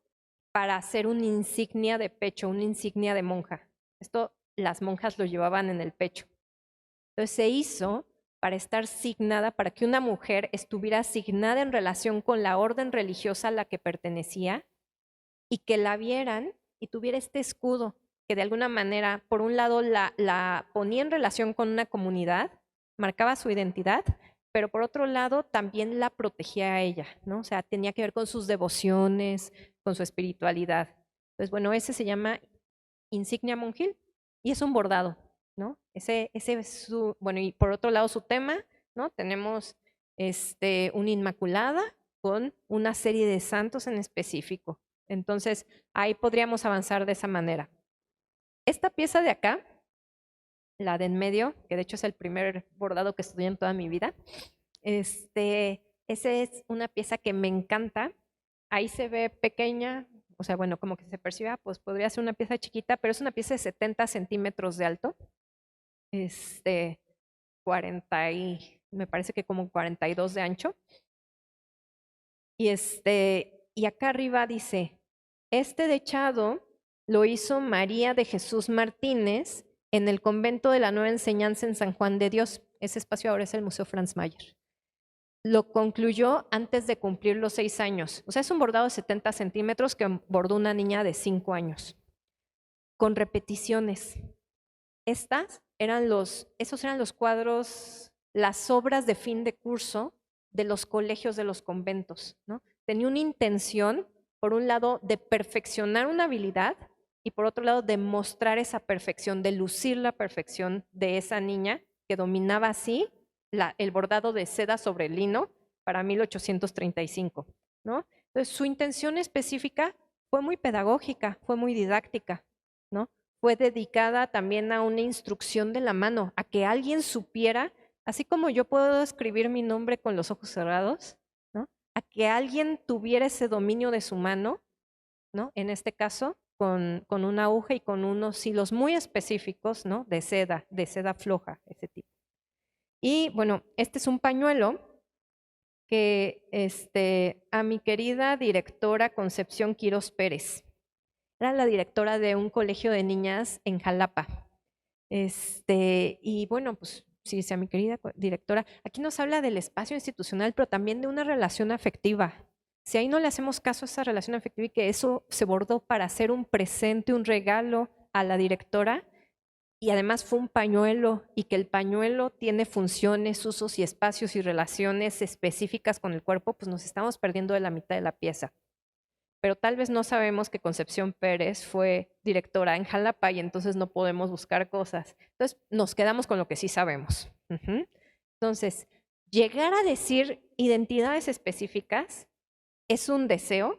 para hacer una insignia de pecho, una insignia de monja. Esto las monjas lo llevaban en el pecho. Entonces se hizo para estar signada, para que una mujer estuviera asignada en relación con la orden religiosa a la que pertenecía y que la vieran y tuviera este escudo que de alguna manera, por un lado, la ponía en relación con una comunidad, marcaba su identidad, pero por otro lado también la protegía a ella, ¿no? O sea, tenía que ver con sus devociones, con su espiritualidad. Entonces, bueno, ese se llama insignia monjil y es un bordado, ¿no? Ese es su, bueno, y por otro lado su tema, ¿no? Tenemos una Inmaculada con una serie de santos en específico. Entonces, ahí podríamos avanzar de esa manera. Esta pieza de acá, la de en medio, que de hecho es el primer bordado que estudié en toda mi vida, esa es una pieza que me encanta. Ahí se ve pequeña, o sea, bueno, como que se perciba, pues podría ser una pieza chiquita, pero es una pieza de 70 centímetros de alto. me parece que como 42 de ancho. Y acá arriba dice, este dechado lo hizo María de Jesús Martínez en el convento de la Nueva Enseñanza en San Juan de Dios. Ese espacio ahora es el Museo Franz Mayer. Lo concluyó antes de cumplir los 6 años. O sea, es un bordado de 70 centímetros que bordó una niña de 5 años. Con repeticiones. Esos eran los cuadros, las obras de fin de curso de los colegios de los conventos, ¿no? Tenía una intención, por un lado, de perfeccionar una habilidad y por otro lado, de mostrar esa perfección, de lucir la perfección de esa niña que dominaba así el bordado de seda sobre lino para 1835, ¿no? Entonces, su intención específica fue muy pedagógica, fue muy didáctica, ¿no? Fue dedicada también a una instrucción de la mano, a que alguien supiera, así como yo puedo escribir mi nombre con los ojos cerrados, ¿no? A que alguien tuviera ese dominio de su mano, ¿no? En este caso, con una aguja y con unos hilos muy específicos, ¿no? De seda floja, ese tipo. Y bueno, este es un pañuelo que a mi querida directora Concepción Quirós Pérez. Era la directora de un colegio de niñas en Jalapa. Y bueno, pues sí, a mi querida directora, aquí nos habla del espacio institucional, pero también de una relación afectiva. Si ahí no le hacemos caso a esa relación afectiva y que eso se bordó para hacer un presente, un regalo a la directora, y además fue un pañuelo y que el pañuelo tiene funciones, usos y espacios y relaciones específicas con el cuerpo, pues nos estamos perdiendo de la mitad de la pieza. Pero tal vez no sabemos que Concepción Pérez fue directora en Jalapa y entonces no podemos buscar cosas. Entonces nos quedamos con lo que sí sabemos. Entonces, llegar a decir identidades específicas es un deseo,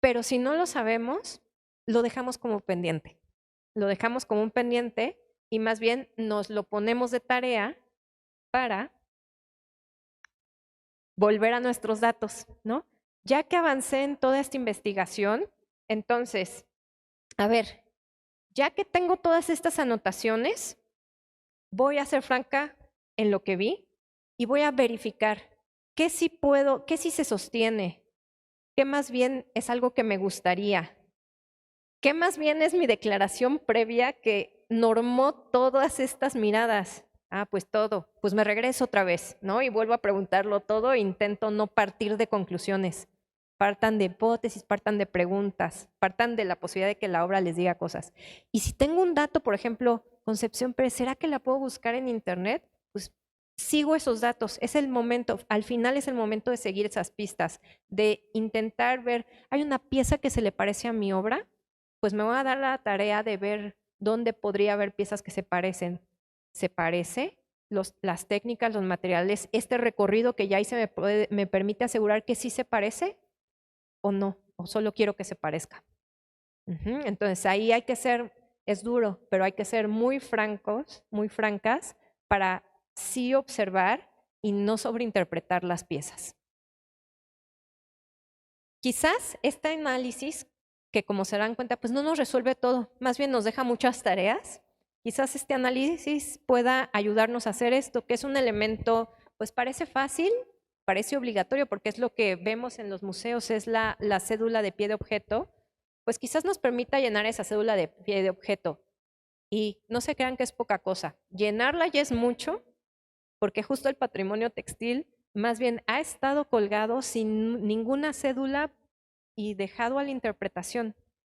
pero si no lo sabemos, lo dejamos como pendiente. Lo dejamos como un pendiente y más bien nos lo ponemos de tarea para volver a nuestros datos, ¿no? Ya que avancé en toda esta investigación, entonces, a ver, ya que tengo todas estas anotaciones, voy a ser franca en lo que vi y voy a verificar qué sí puedo, qué sí se sostiene, qué más bien es algo que me gustaría, qué más bien es mi declaración previa que normó todas estas miradas. Ah, pues todo, pues me regreso otra vez, ¿no? Y vuelvo a preguntarlo todo e intento no partir de conclusiones. Partan de hipótesis, partan de preguntas, partan de la posibilidad de que la obra les diga cosas. Y si tengo un dato, por ejemplo, Concepción Pérez, ¿será que la puedo buscar en internet? Pues sigo esos datos, es el momento, al final es el momento de seguir esas pistas, de intentar ver, ¿hay una pieza que se le parece a mi obra? Pues me voy a dar la tarea de ver dónde podría haber piezas que se parecen. ¿Se parece? Las técnicas, los materiales, este recorrido que ya hice me permite asegurar que sí se parece o no, o solo quiero que se parezca. Entonces ahí hay que ser, es duro, pero hay que ser muy francos, muy francas para sí observar y no sobreinterpretar las piezas. Quizás este análisis, que como se dan cuenta, pues no nos resuelve todo, más bien nos deja muchas tareas. Quizás este análisis pueda ayudarnos a hacer esto, que es un elemento, pues parece fácil, parece obligatorio, porque es lo que vemos en los museos, es la cédula de pie de objeto, pues quizás nos permita llenar esa cédula de pie de objeto. Y no se crean que es poca cosa. Llenarla ya es mucho, porque justo el patrimonio textil más bien ha estado colgado sin ninguna cédula y dejado a la interpretación.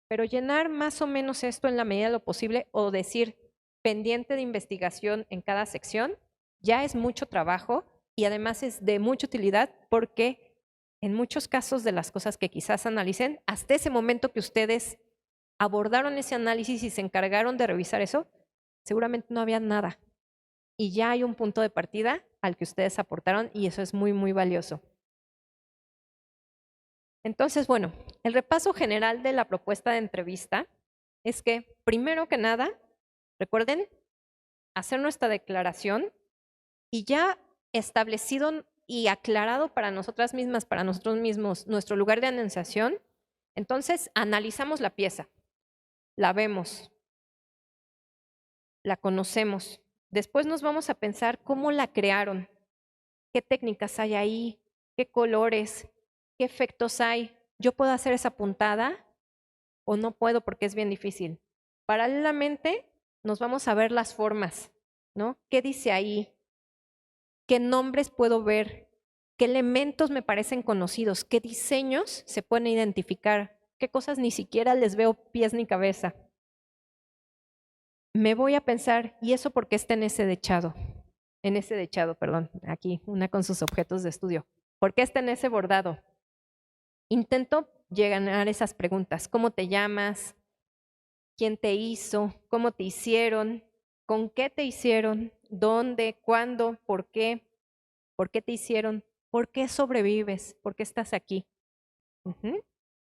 Pero llenar más o menos esto en la medida de lo posible o decir pendiente de investigación en cada sección ya es mucho trabajo y además es de mucha utilidad porque en muchos casos de las cosas que quizás analicen, hasta ese momento que ustedes abordaron ese análisis y se encargaron de revisar eso, seguramente no había nada. Y ya hay un punto de partida al que ustedes aportaron y eso es muy, muy valioso. Entonces, bueno, el repaso general de la propuesta de entrevista es que, primero que nada, recuerden hacer nuestra declaración y ya establecido y aclarado para nosotras mismas, para nosotros mismos, nuestro lugar de anunciación, entonces analizamos la pieza, la vemos, la conocemos, Después nos vamos a pensar cómo la crearon, qué técnicas hay ahí, qué colores, qué efectos hay. ¿Yo puedo hacer esa puntada o no puedo porque es bien difícil? Paralelamente nos vamos a ver las formas, ¿no? ¿Qué dice ahí? ¿Qué nombres puedo ver? ¿Qué elementos me parecen conocidos? ¿Qué diseños se pueden identificar? ¿Qué cosas ni siquiera les veo pies ni cabeza? Me voy a pensar, ¿y eso por qué está en ese dechado? En ese dechado, perdón, aquí, una con sus objetos de estudio. ¿Por qué está en ese bordado? Intento llegar a esas preguntas. ¿Cómo te llamas? ¿Quién te hizo? ¿Cómo te hicieron? ¿Con qué te hicieron? ¿Dónde? ¿Cuándo? ¿Por qué? ¿Por qué te hicieron? ¿Por qué sobrevives? ¿Por qué estás aquí?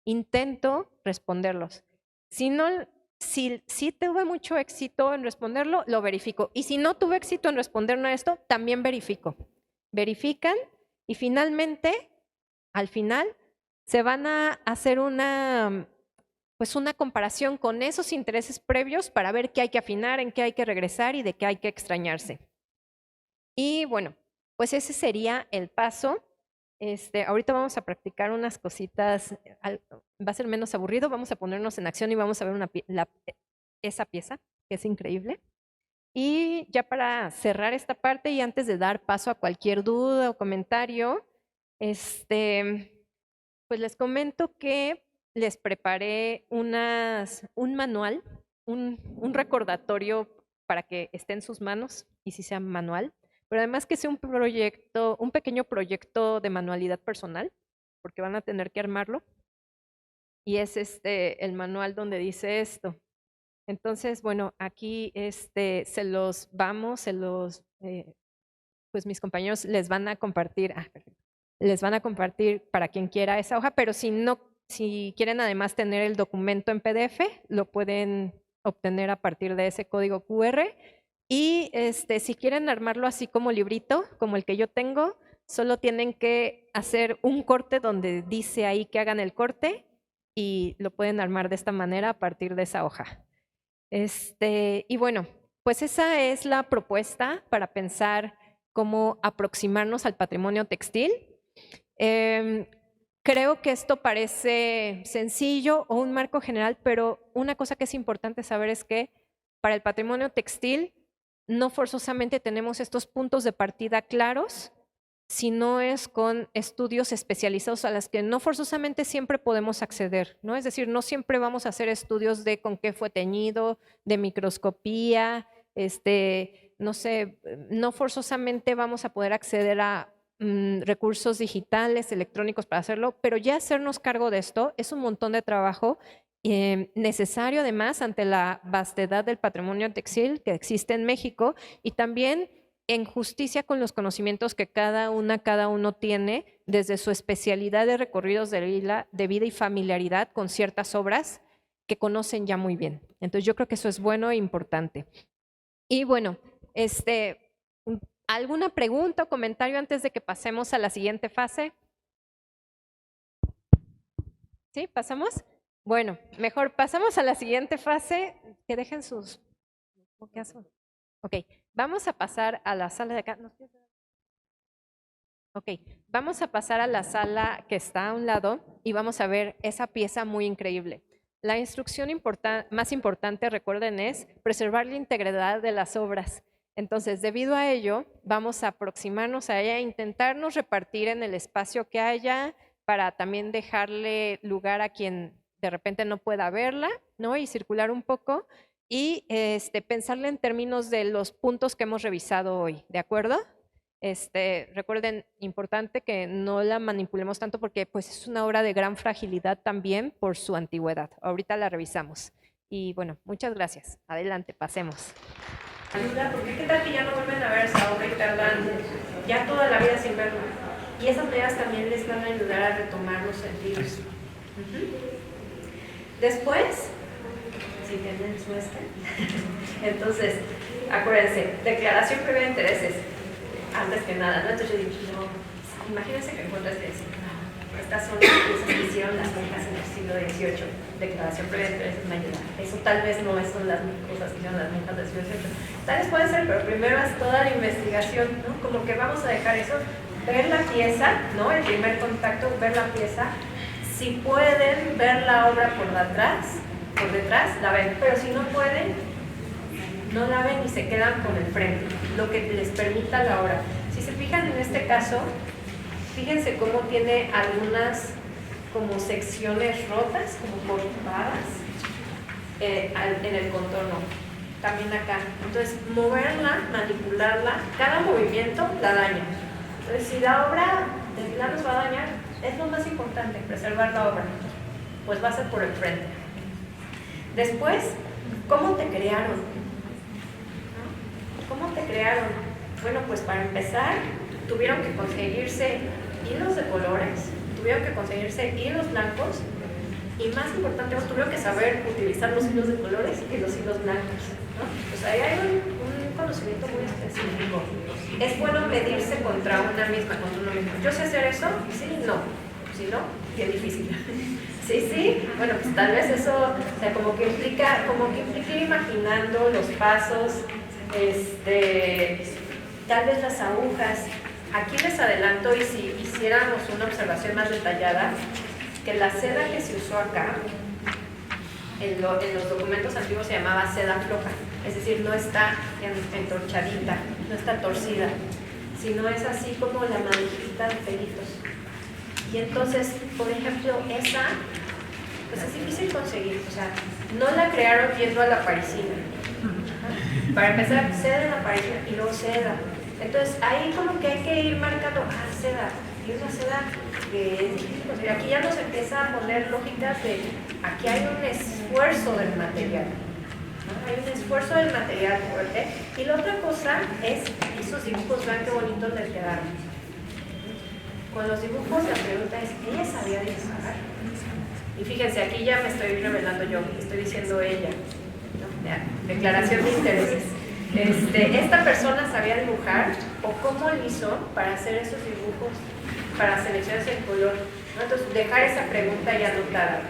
Intento responderlos. Si tuve mucho éxito en responderlo, lo verifico. Y si no tuve éxito en responder a esto, también verifico. Verifican y finalmente, al final, se van a hacer una comparación con esos intereses previos para ver qué hay que afinar, en qué hay que regresar y de qué hay que extrañarse. Y bueno, pues ese sería el paso. Ahorita vamos a practicar unas cositas, va a ser menos aburrido, vamos a ponernos en acción y vamos a ver esa pieza, que es increíble. Y ya para cerrar esta parte y antes de dar paso a cualquier duda o comentario, pues les comento que les preparé un manual, un recordatorio para que esté en sus manos y si sea manual, pero además que sea un pequeño proyecto de manualidad personal, porque van a tener que armarlo. Y es el manual donde dice esto. Entonces, bueno, aquí pues mis compañeros les van a compartir, les van a compartir para quien quiera esa hoja, pero si quieren además tener el documento en PDF, lo pueden obtener a partir de ese código QR. Y si quieren armarlo así como librito, como el que yo tengo, solo tienen que hacer un corte donde dice ahí que hagan el corte y lo pueden armar de esta manera a partir de esa hoja. Y bueno, pues esa es la propuesta para pensar cómo aproximarnos al patrimonio textil. Creo que esto parece sencillo o un marco general, pero una cosa que es importante saber es que para el patrimonio textil no forzosamente tenemos estos puntos de partida claros, sino es con estudios especializados a los que no forzosamente siempre podemos acceder, ¿no? Es decir, no siempre vamos a hacer estudios de con qué fue teñido, de microscopía, no sé, no forzosamente vamos a poder acceder a recursos digitales, electrónicos para hacerlo, pero ya hacernos cargo de esto es un montón de trabajo necesario además ante la vastedad del patrimonio textil que existe en México y también en justicia con los conocimientos que cada uno tiene desde su especialidad de recorridos de vida y familiaridad con ciertas obras que conocen ya muy bien. Entonces yo creo que eso es bueno e importante. Y bueno, ¿alguna pregunta o comentario antes de que pasemos a la siguiente fase? ¿Sí? ¿Pasamos? Bueno, mejor pasamos a la siguiente fase. Que dejen sus... ¿Qué hacen? Ok, vamos a pasar a la sala de acá. Ok, vamos a pasar a la sala que está a un lado y vamos a ver esa pieza muy increíble. La instrucción más importante, recuerden, es preservar la integridad de las obras. Entonces, debido a ello, vamos a aproximarnos a ella e intentarnos repartir en el espacio que haya para también dejarle lugar a quien de repente no pueda verla, ¿no? Y circular un poco y pensarle en términos de los puntos que hemos revisado hoy, ¿de acuerdo? Recuerden, importante que no la manipulemos tanto porque pues, es una obra de gran fragilidad también por su antigüedad. Ahorita la revisamos. Y bueno, muchas gracias. Adelante, pasemos. Ayuda, porque qué tal que ya no vuelven a ver esa obra y tardan ya toda la vida sin verlo. Y esas medidas también les van a ayudar a retomar los sentidos. Después, si tienen su entonces, acuérdense, declaración previa de intereses. Antes que nada, ¿no? Entonces yo digo, no, imagínense que encuentras estas son las que hicieron las monjas en el siglo siglo XVIII, declaración previa de intereses mayores. Eso tal vez no son las cosas que hicieron las monjas del siglo XVIII. Tal vez puede ser, pero primero es toda la investigación, ¿no? Como que vamos a dejar eso, ver la pieza, ¿no? El primer contacto, ver la pieza. Si pueden ver la obra por detrás, la ven, pero si no pueden, no la ven y se quedan con el frente, lo que les permita la obra. Si se fijan en este caso, fíjense cómo tiene algunas como secciones rotas, como cortadas en el contorno, también acá. Entonces, moverla, manipularla, cada movimiento la daña. Entonces, si la obra de planos va a dañar, es lo más importante, preservar la obra. Pues va a ser por el frente. Después, ¿cómo te crearon? ¿No? ¿Cómo te crearon? Bueno, pues para empezar, tuvieron que conseguirse hilos de colores, tuvieron que conseguirse hilos blancos y más importante, tuvieron que saber utilizar los hilos de colores y los hilos blancos, ¿no? Pues ahí hay un conocimiento muy específico. Es bueno medirse contra una misma, contra uno mismo. ¿Yo sé hacer eso? Sí, no. Si no, bien difícil. Sí, bueno, pues tal vez eso, o sea, como que implica ir imaginando los pasos, tal vez las agujas. Aquí les adelanto, y si hiciéramos una observación más detallada, que la seda que se usó acá, en los documentos antiguos se llamaba seda floja, es decir, no está entorchadita, no está torcida, sino es así como la manijita de pelitos. Y entonces, por ejemplo, esa, pues es difícil conseguir, o sea, no la crearon yendo a la parisina. Para empezar, seda en la parisina y luego seda. Entonces, ahí como que hay que ir marcando, seda, y es una seda que es difícil conseguir. Aquí ya nos empieza a poner lógicas de, aquí hay un esfuerzo del material, ¿no? Hay un esfuerzo del material fuerte. Y la otra cosa es, esos dibujos, vean qué bonitos les quedaron. Con los dibujos la pregunta es, ¿ella sabía dibujar? Y fíjense, aquí ya me estoy revelando yo, estoy diciendo ella, ¿no? Declaración de intereses. ¿Esta persona sabía dibujar o cómo lo hizo para hacer esos dibujos, para seleccionar ese color, ¿no? Entonces, dejar esa pregunta ya anotada.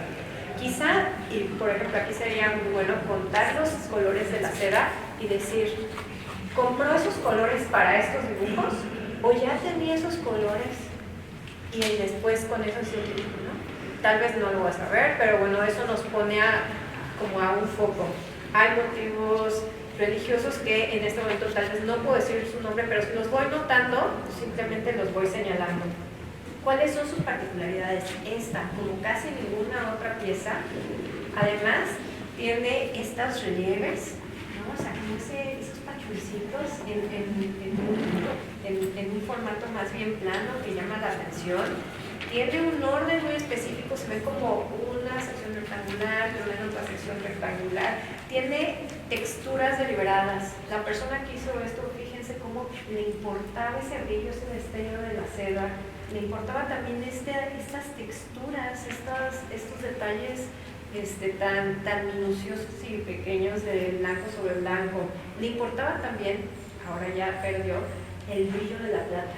Quizá, y por ejemplo, aquí sería muy bueno contar los colores de la seda y decir, ¿compró esos colores para estos dibujos o ya tenía esos colores y después con eso se utilizó, ¿no? Tal vez no lo vas a ver, pero bueno, eso nos pone como a un foco. Hay motivos religiosos que en este momento tal vez no puedo decir su nombre, pero si los voy notando, simplemente los voy señalando. ¿Cuáles son sus particularidades? Esta, como casi ninguna otra pieza, además tiene estos relieves, ¿no? O sea, como esos pachucitos en un formato más bien plano que llama la atención. Tiene un orden muy específico, se ve como una sección rectangular, luego otra sección rectangular. Tiene texturas deliberadas. La persona que hizo esto, fíjense cómo le importaba ese brillo, ese destello de la seda. Le importaba también estas texturas, estos detalles tan minuciosos y pequeños de blanco sobre blanco. Le importaba también, ahora ya perdió, el brillo de la plata.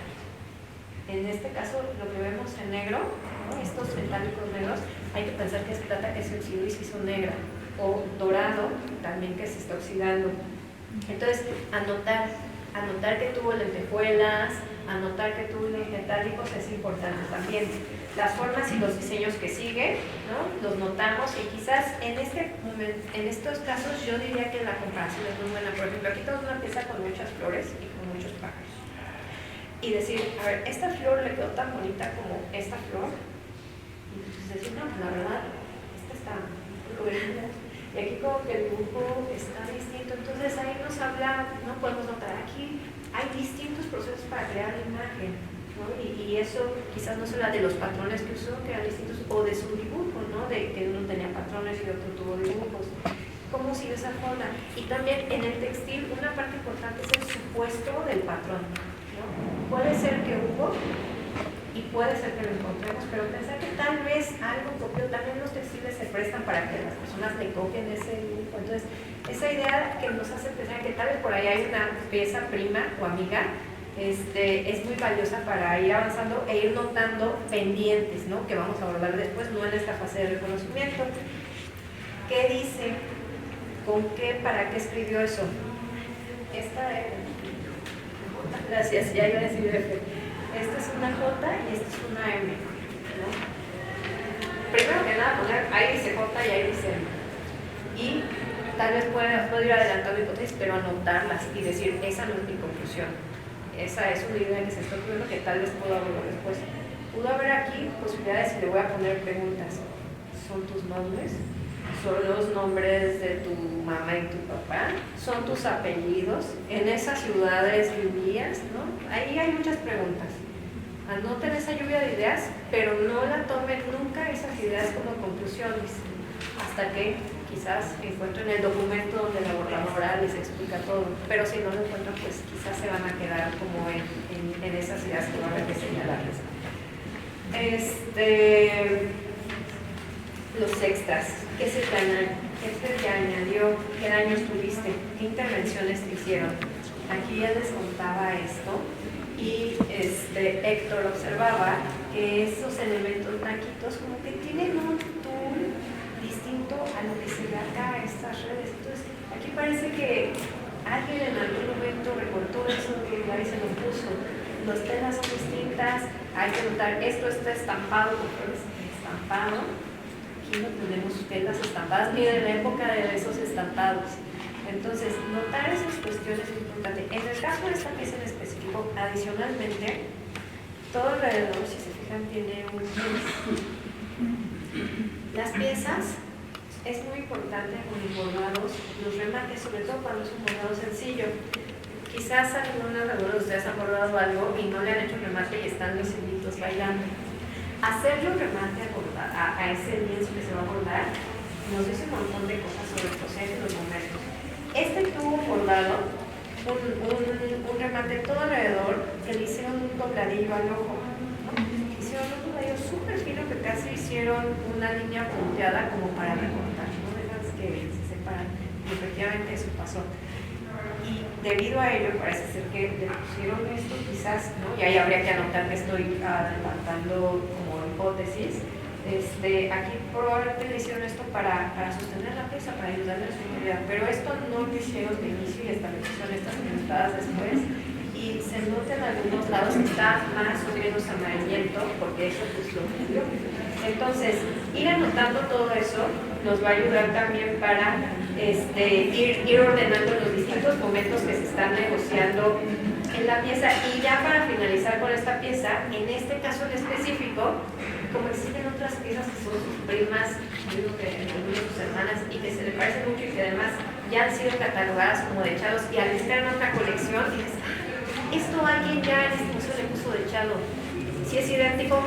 En este caso, lo que vemos en negro, ¿no? Estos metálicos negros, hay que pensar que es plata que se oxidó y se hizo negra, o dorado también que se está oxidando. Entonces, anotar que tuvo lentejuelas, anotar que tuvo los metálicos es importante también. Las formas y los diseños que siguen, ¿no? Los notamos y quizás en estos casos yo diría que la comparación es muy buena. Por ejemplo, aquí tenemos una pieza con muchas flores y con muchos pájaros. Y decir, a ver, esta flor le quedó tan bonita como esta flor. Y pues decir, no, la verdad, esta está colorida. Y aquí como que el dibujo está distinto. Entonces ahí nos habla, no podemos notar aquí, hay distintos procesos para crear la imagen, ¿no? Y eso quizás no será de los patrones que usó, que eran distintos, o de su dibujo, ¿no? De que uno tenía patrones y otro tuvo dibujos. ¿Cómo sigue esa forma? Y también en el textil, una parte importante es el supuesto del patrón, ¿no? Puede ser que hubo y puede ser que lo encontremos, pero pensar que tal vez algo copió, también los textiles se prestan para que las personas le copien ese dibujo. Entonces, esa idea que nos hace pensar que tal vez por ahí hay una pieza prima o amiga es muy valiosa para ir avanzando e ir notando pendientes, ¿no? Que vamos a abordar después, no en esta fase de reconocimiento. ¿Qué dice? ¿Con qué? ¿Para qué escribió eso? Gracias, ya iba a decir F. Esta es una J y esta es una M, ¿no? Primero que nada poner, ahí dice J y ahí dice M. Y tal vez puedo ir adelantando hipótesis, pero anotarlas y decir, esa no es mi conclusión. Esa es una idea que se está ocurriendo que tal vez puedo abordar después. Pudo haber aquí posibilidades y le voy a poner preguntas. ¿Son tus nombres? ¿Son los nombres de tu mamá y tu papá? ¿Son tus apellidos? ¿En esas ciudades vivías? ¿No? Ahí hay muchas preguntas. Anoten esa lluvia de ideas, pero no la tomen nunca esas ideas como conclusiones, hasta que quizás encuentren el documento donde la abordadora les explica todo. Pero si no lo encuentran, pues quizás se van a quedar como en esas ideas que van a haber que señalarles. Los extras. ¿Qué se te añadió? ¿Qué daños tuviste? ¿Qué intervenciones te hicieron? Aquí ya les contaba esto y Héctor observaba que esos elementos naquitos como que tienen un tool distinto a lo que se ve acá, estas redes. Entonces, aquí parece que alguien en algún momento recortó eso que ahí se lo puso. Las telas son distintas, hay que notar, esto está estampado, estampado. Aquí no tenemos telas estampadas, miren la época de esos estampados. Entonces, notar esas cuestiones es importante. En el caso de esta pieza en específico, adicionalmente, todo alrededor, si se fijan, tiene un gris. Las piezas, es muy importante con los bordados, los remates, sobre todo cuando es un bordado sencillo. Quizás algunos de ustedes han bordado algo y no le han hecho remate y están los hilitos bailando. Hacerle un remate a ese lienzo que se va a bordar nos dice un montón de cosas sobre el proceso y los momentos. Tuvo bordado un remate todo alrededor que le hicieron un dobladillo al ojo, ¿no? Hicieron un dobladillo súper fino que casi hicieron una línea punteada como para recortar, ¿no? De las que se separan. Y efectivamente eso pasó. Y debido a ello parece ser que le pusieron esto quizás, ¿no? Y ahí habría que anotar que estoy levantando como hipótesis. Aquí probablemente le hicieron esto para sostener la pieza, para ayudarle a su integridad, pero esto no lo hicieron de inicio y establecieron estas pintadas después, y se nota en algunos lados que está más o menos amarillento, porque eso pues lo cambió. Entonces, ir anotando todo eso nos va a ayudar también para ir ordenando los distintos momentos que se están negociando en la pieza. Y ya para finalizar con esta pieza, en este caso en específico, como existen otras piezas que son sus primas, digo que algunas de sus hermanas, y que se le parecen mucho y que además ya han sido catalogadas como dechados, y al estar en otra colección, dices, esto alguien ya en este museo le puso dechado. Si es idéntico,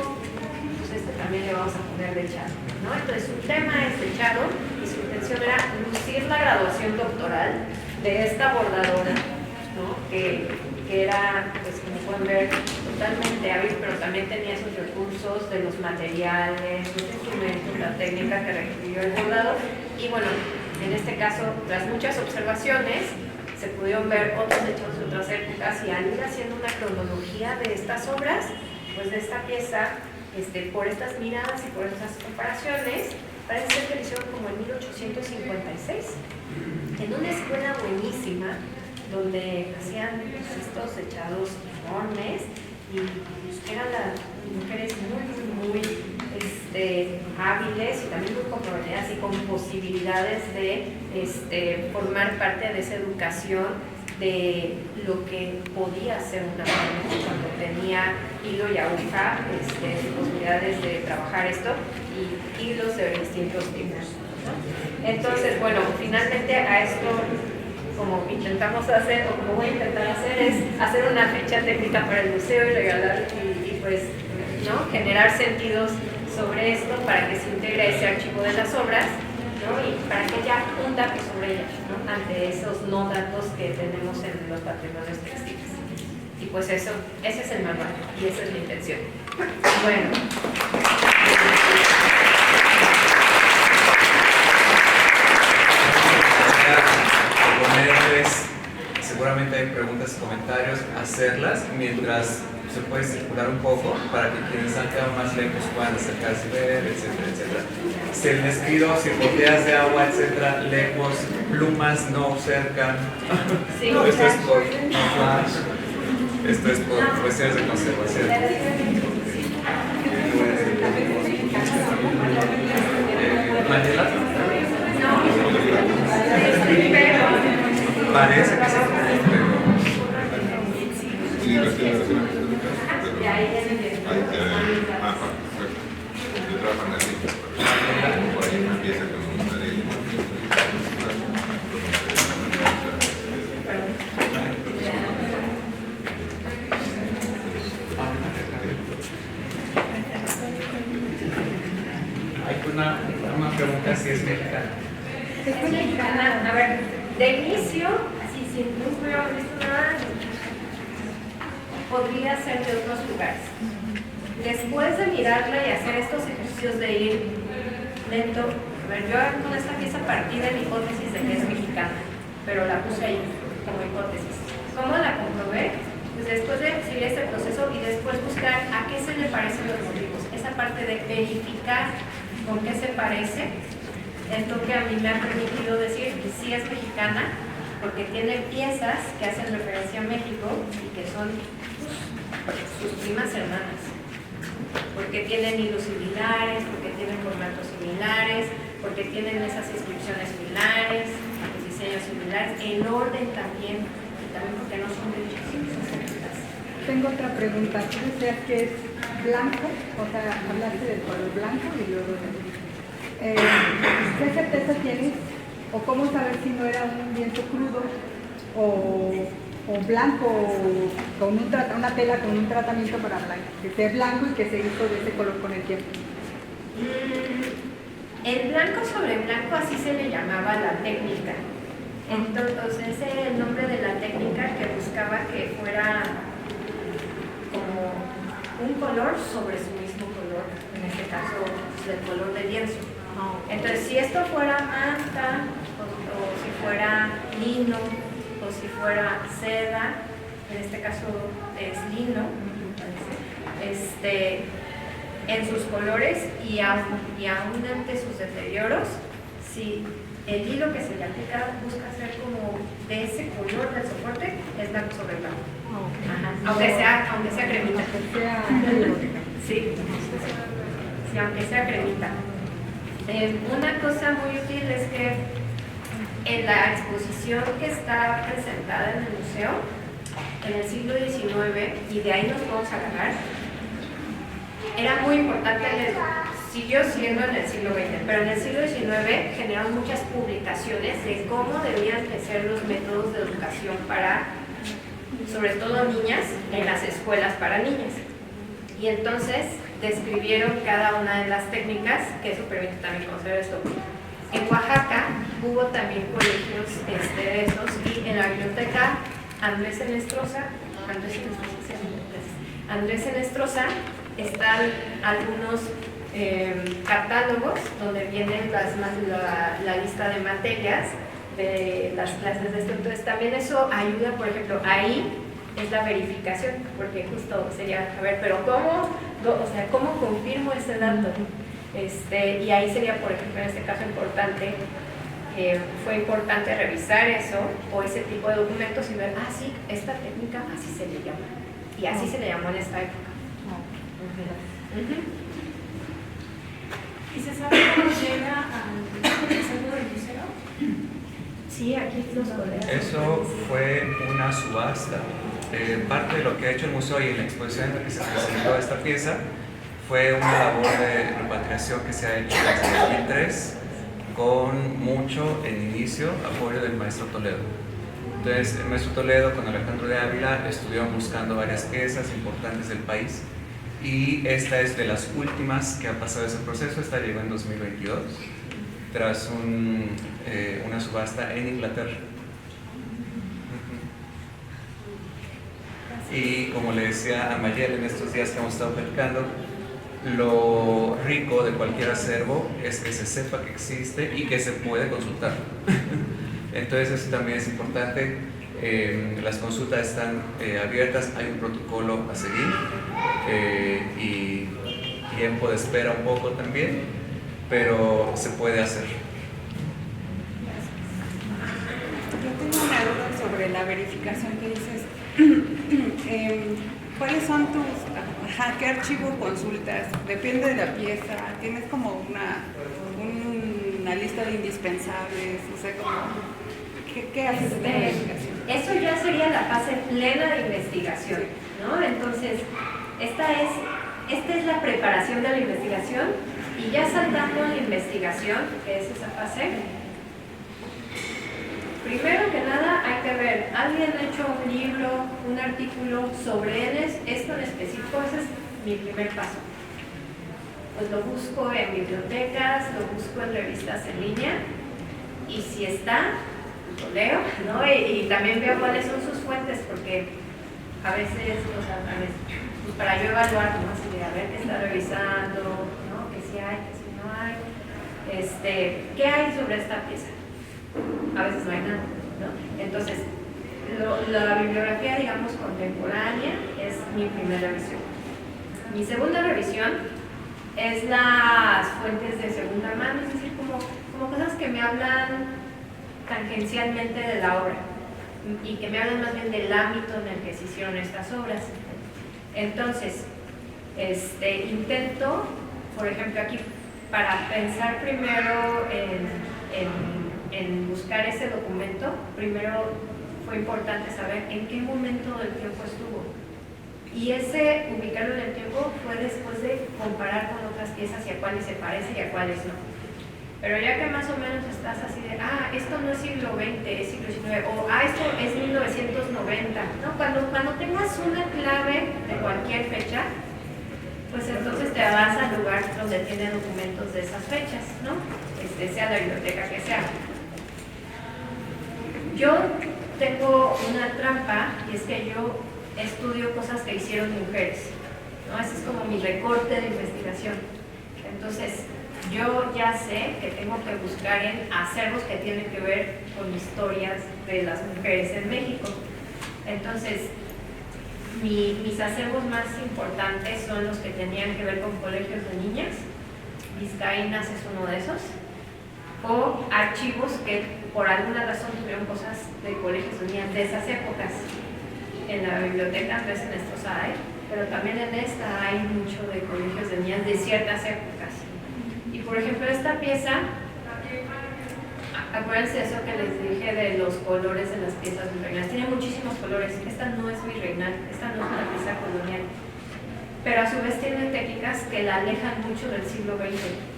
pues también le vamos a poner dechado, ¿no? Entonces su tema es dechado y su intención era lucir la graduación doctoral de esta bordadora, ¿no? Que era, pues como pueden ver, totalmente hábil, pero también tenía esos recursos de los materiales, los instrumentos, la técnica que requirió el bordado. Y bueno, en este caso, tras muchas observaciones, se pudieron ver otros hechos de otras épocas, y al ir haciendo una cronología de estas obras, pues de esta pieza, por estas miradas y por estas comparaciones, parece ser que lo hicieron como en 1856, en una escuela buenísima, donde hacían estos dechados enormes, y eran las mujeres muy hábiles y también muy comprometidas y con posibilidades de formar parte de esa educación de lo que podía ser una mujer cuando tenía hilo y aguja, posibilidades de trabajar esto y hilos de distintos tipos, ¿no? Entonces, bueno, finalmente a esto, como intentamos hacer, o como voy a intentar hacer, es hacer una ficha técnica para el museo y regalar y pues, ¿no? Generar sentidos sobre esto para que se integre ese archivo de las obras, ¿no? Y para que haya un dato sobre ellas, ¿no? Ante esos no datos que tenemos en los patrimonios textiles. Y pues eso, ese es el manual y esa es la intención. Bueno. Seguramente hay preguntas y comentarios. comentarios, hacerlas mientras se puede circular un poco para que quienes han quedado más lejos puedan acercarse y ver, etcétera, etcétera. Si les pido, si botellas de agua, etcétera, lejos, plumas no cerca. Sí, Esto es por cuestiones de conservación. ¿Mariela? No, pero Parece que sí. de ahí viene que Yo trabajo en la cita, pero por ahí empieza con una ley. Hay una pregunta si es mexicana. es mexicana. A ver, de inicio, así sin nunca hubiéramos visto nada, podría ser de otros lugares. Después de mirarla y hacer estos ejercicios de ir lento, a ver, yo con esta pieza partí de la hipótesis de que es mexicana, pero la puse ahí como hipótesis. ¿Cómo la comprobé? Pues después de seguir este proceso y después buscar a qué se le parecen los motivos. Esa parte de verificar con qué se parece, es lo que a mí me ha permitido decir que sí es mexicana, porque tiene piezas que hacen referencia a México y que son sus primas hermanas, porque tienen hilos similares, porque tienen formatos similares, porque tienen esas inscripciones similares, los diseños similares, el orden también, y también porque no son de distintas. Tengo otra pregunta. Tú decías que es blanco, o sea, hablaste del color blanco y luego ¿qué certeza tienes o cómo saber si no era un lienzo crudo o blanco con una tela con un tratamiento para blanco, que sea blanco y que se hizo de ese color con el tiempo? El blanco sobre blanco, así se le llamaba la técnica. Entonces, ese era el nombre de la técnica que buscaba que fuera como un color sobre su mismo color, en este caso el color del lienzo. Entonces, si esto fuera manta, o si fuera lino, o si fuera seda, en este caso es lino, en sus colores y aún ante sus deterioros, si el hilo que se le aplica busca ser como de ese color del soporte, es blanco sobre blanco. Ajá. Aunque sea cremita. Sí, aunque sea cremita. Una cosa muy útil es que en la exposición que está presentada en el museo, en el siglo XIX, y de ahí nos podemos agarrar, era muy importante, siguió siendo en el siglo XX, pero en el siglo XIX generaron muchas publicaciones de cómo debían de ser los métodos de educación para, sobre todo niñas, en las escuelas para niñas. Y entonces describieron cada una de las técnicas, que eso permite también conocer esto. En Oaxaca hubo también colegios de esos, y en la biblioteca Andrés Enestrosa están algunos catálogos donde vienen la lista de materias de las clases de esto. Entonces también eso ayuda, por ejemplo, ahí es la verificación, porque justo sería, a ver, pero ¿cómo confirmo ese dato? Y ahí sería, por ejemplo, en este caso importante, fue importante revisar eso o ese tipo de documentos y ver, sí, esta técnica así se le llama, y así se le llamó en esta época. ¿Y se sabe cómo llega al centro del museo? Sí, aquí los colegas. Eso fue una subasta. Parte de lo que ha hecho el museo y en la exposición en la que se presentó esta pieza fue una labor de repatriación que se ha hecho desde 2003 con mucho, en inicio, apoyo del maestro Toledo. Entonces, el maestro Toledo con Alejandro de Ávila estuvieron buscando varias piezas importantes del país, y esta es de las últimas que ha pasado ese proceso. Esta llegó en 2022 tras una subasta en Inglaterra. Y como le decía a Mayel en estos días que hemos estado platicando, lo rico de cualquier acervo es que se sepa que existe y que se puede consultar. Entonces eso también es importante. Las consultas están abiertas, hay un protocolo a seguir y tiempo de espera un poco también, pero se puede hacer. Yo tengo una duda sobre la verificación que dices. ¿Cuáles son tus, qué archivo consultas? Depende de la pieza. ¿Tienes como una lista de indispensables? O sea, ¿qué haces de la verificación? Eso ya sería la fase plena de investigación, ¿no? Entonces, esta es la preparación de la investigación, y ya saltando a la investigación, que es esa fase, primero que nada hay que ver, ¿alguien ha hecho un libro, un artículo sobre esto en específico? Ese es mi primer paso. Pues lo busco en bibliotecas, lo busco en revistas en línea, y si está, lo leo, ¿no? Y también veo cuáles son sus fuentes, porque a veces, pues para yo evaluar, ¿no? Así de a ver qué está revisando, ¿no? Que si hay, que si no hay. ¿Qué hay sobre esta pieza? A veces no hay nada, ¿no? Entonces, la bibliografía, digamos, contemporánea es mi primera revisión. Mi segunda revisión es las fuentes de segunda mano, es decir, como cosas que me hablan tangencialmente de la obra y que me hablan más bien del ámbito en el que se hicieron estas obras. Entonces, intento, por ejemplo, aquí, para pensar primero en buscar ese documento, primero fue importante saber en qué momento del tiempo estuvo. Y ese ubicarlo en el tiempo fue después de comparar con otras piezas y a cuáles se parece y a cuáles no. Pero ya que más o menos estás así de, esto no es siglo XX, es siglo XIX, o esto es 1990, ¿no? Cuando tengas una clave de cualquier fecha, pues entonces te vas al lugar donde tiene documentos de esas fechas, ¿no? Sea la biblioteca que sea. Yo tengo una trampa, y es que yo estudio cosas que hicieron mujeres, ¿no? Ese es como mi recorte de investigación. Entonces, yo ya sé que tengo que buscar en acervos que tienen que ver con historias de las mujeres en México. Entonces, mis acervos más importantes son los que tenían que ver con colegios de niñas. Vizcaínas es uno de esos. O archivos que por alguna razón tuvieron cosas de colegios de niñas de esas épocas. En la biblioteca Andrés Nestrosa hay, pero también en esta hay mucho de colegios de niñas de ciertas épocas. Y por ejemplo, esta pieza, acuérdense eso que les dije de los colores de las piezas virreinales, tiene muchísimos colores. Esta no es virreinal, esta no es una pieza colonial, pero a su vez tiene técnicas que la alejan mucho del siglo XX.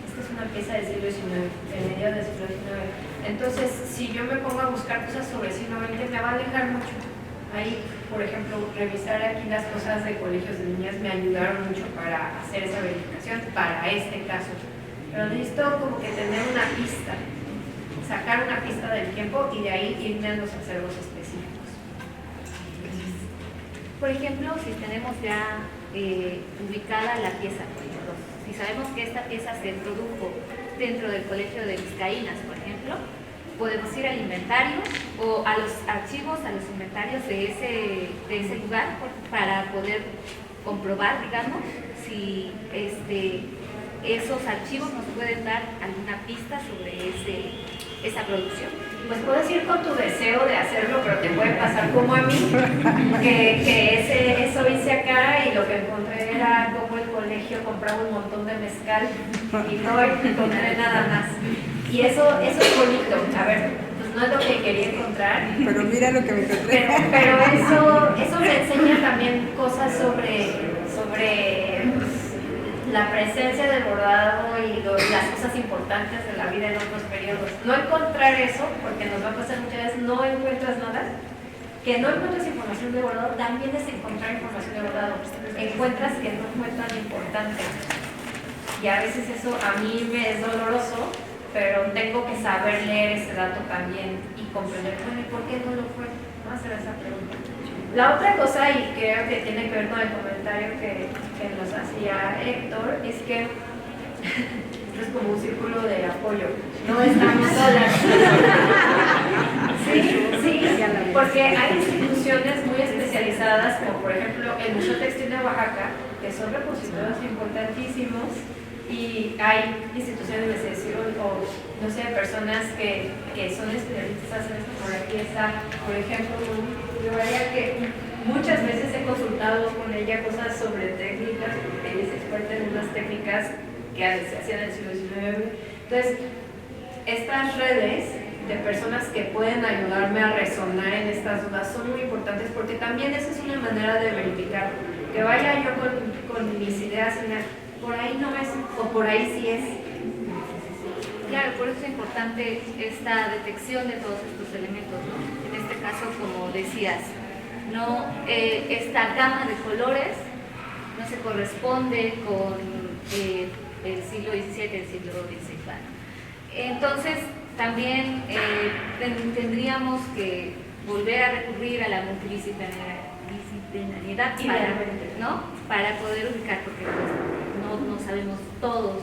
Esta es una pieza del siglo XIX, de mediados del siglo XIX. Entonces, si yo me pongo a buscar cosas sobre el siglo XX, me va a alejar mucho. Ahí, por ejemplo, revisar aquí las cosas de colegios de niñas me ayudaron mucho para hacer esa verificación, para este caso. Pero necesito como que tener una pista, sacar una pista del tiempo y de ahí irme a los acervos específicos. Por ejemplo, si tenemos ya ubicada la pieza, por ejemplo, si sabemos que esta pieza se produjo dentro del colegio de Vizcaínas, por ejemplo, podemos ir al inventario o a los archivos, a los inventarios de ese lugar para poder comprobar, digamos, si esos archivos nos pueden dar alguna pista sobre esa producción. Pues puedes ir con tu deseo de hacerlo, pero te puede pasar como a mí, que eso hice acá y lo que encontré era como el colegio compraba un montón de mezcal y no encontré nada más. Y eso es bonito, a ver, pues no es lo que quería encontrar. Pero mira lo que me encontré. Pero eso me enseña también cosas sobre la presencia del bordado y las cosas importantes de la vida en otros periodos. No encontrar eso, porque nos va a pasar muchas veces, no encuentras nada. Que no encuentres información de bordado también es encontrar información de bordado. Encuentras que no fue tan importante. Y a veces eso a mí me es doloroso, pero tengo que saber leer ese dato también y comprender, bueno, ¿y por qué no lo fue? Vamos a hacer esa pregunta. La otra cosa, y creo que tiene que ver con el comentario que nos hacía Héctor, es que Esto es como un círculo de apoyo. No estamos solas. Sí, porque hay instituciones muy especializadas, como por ejemplo el Museo Textil de Oaxaca, que son repositorios importantísimos, y hay instituciones de investigación o, no sé, personas que son especialistas en esto, como la pieza, por ejemplo, yo haría que muchas veces he consultado con ella cosas sobre técnicas, porque ella es experta en unas técnicas que se hacían en el siglo XIX. Entonces, estas redes de personas que pueden ayudarme a resonar en estas dudas son muy importantes, porque también esa es una manera de verificar, que vaya yo con mis ideas y por ahí no es, o por ahí sí es. Claro, por eso es importante esta detección de todos estos elementos, ¿no? En este caso, como decías, no, esta gama de colores no se corresponde con el siglo XVII, el siglo XVI. Entonces, también tendríamos que volver a recurrir a la multidisciplinariedad para poder ubicar, porque pues, no sabemos todo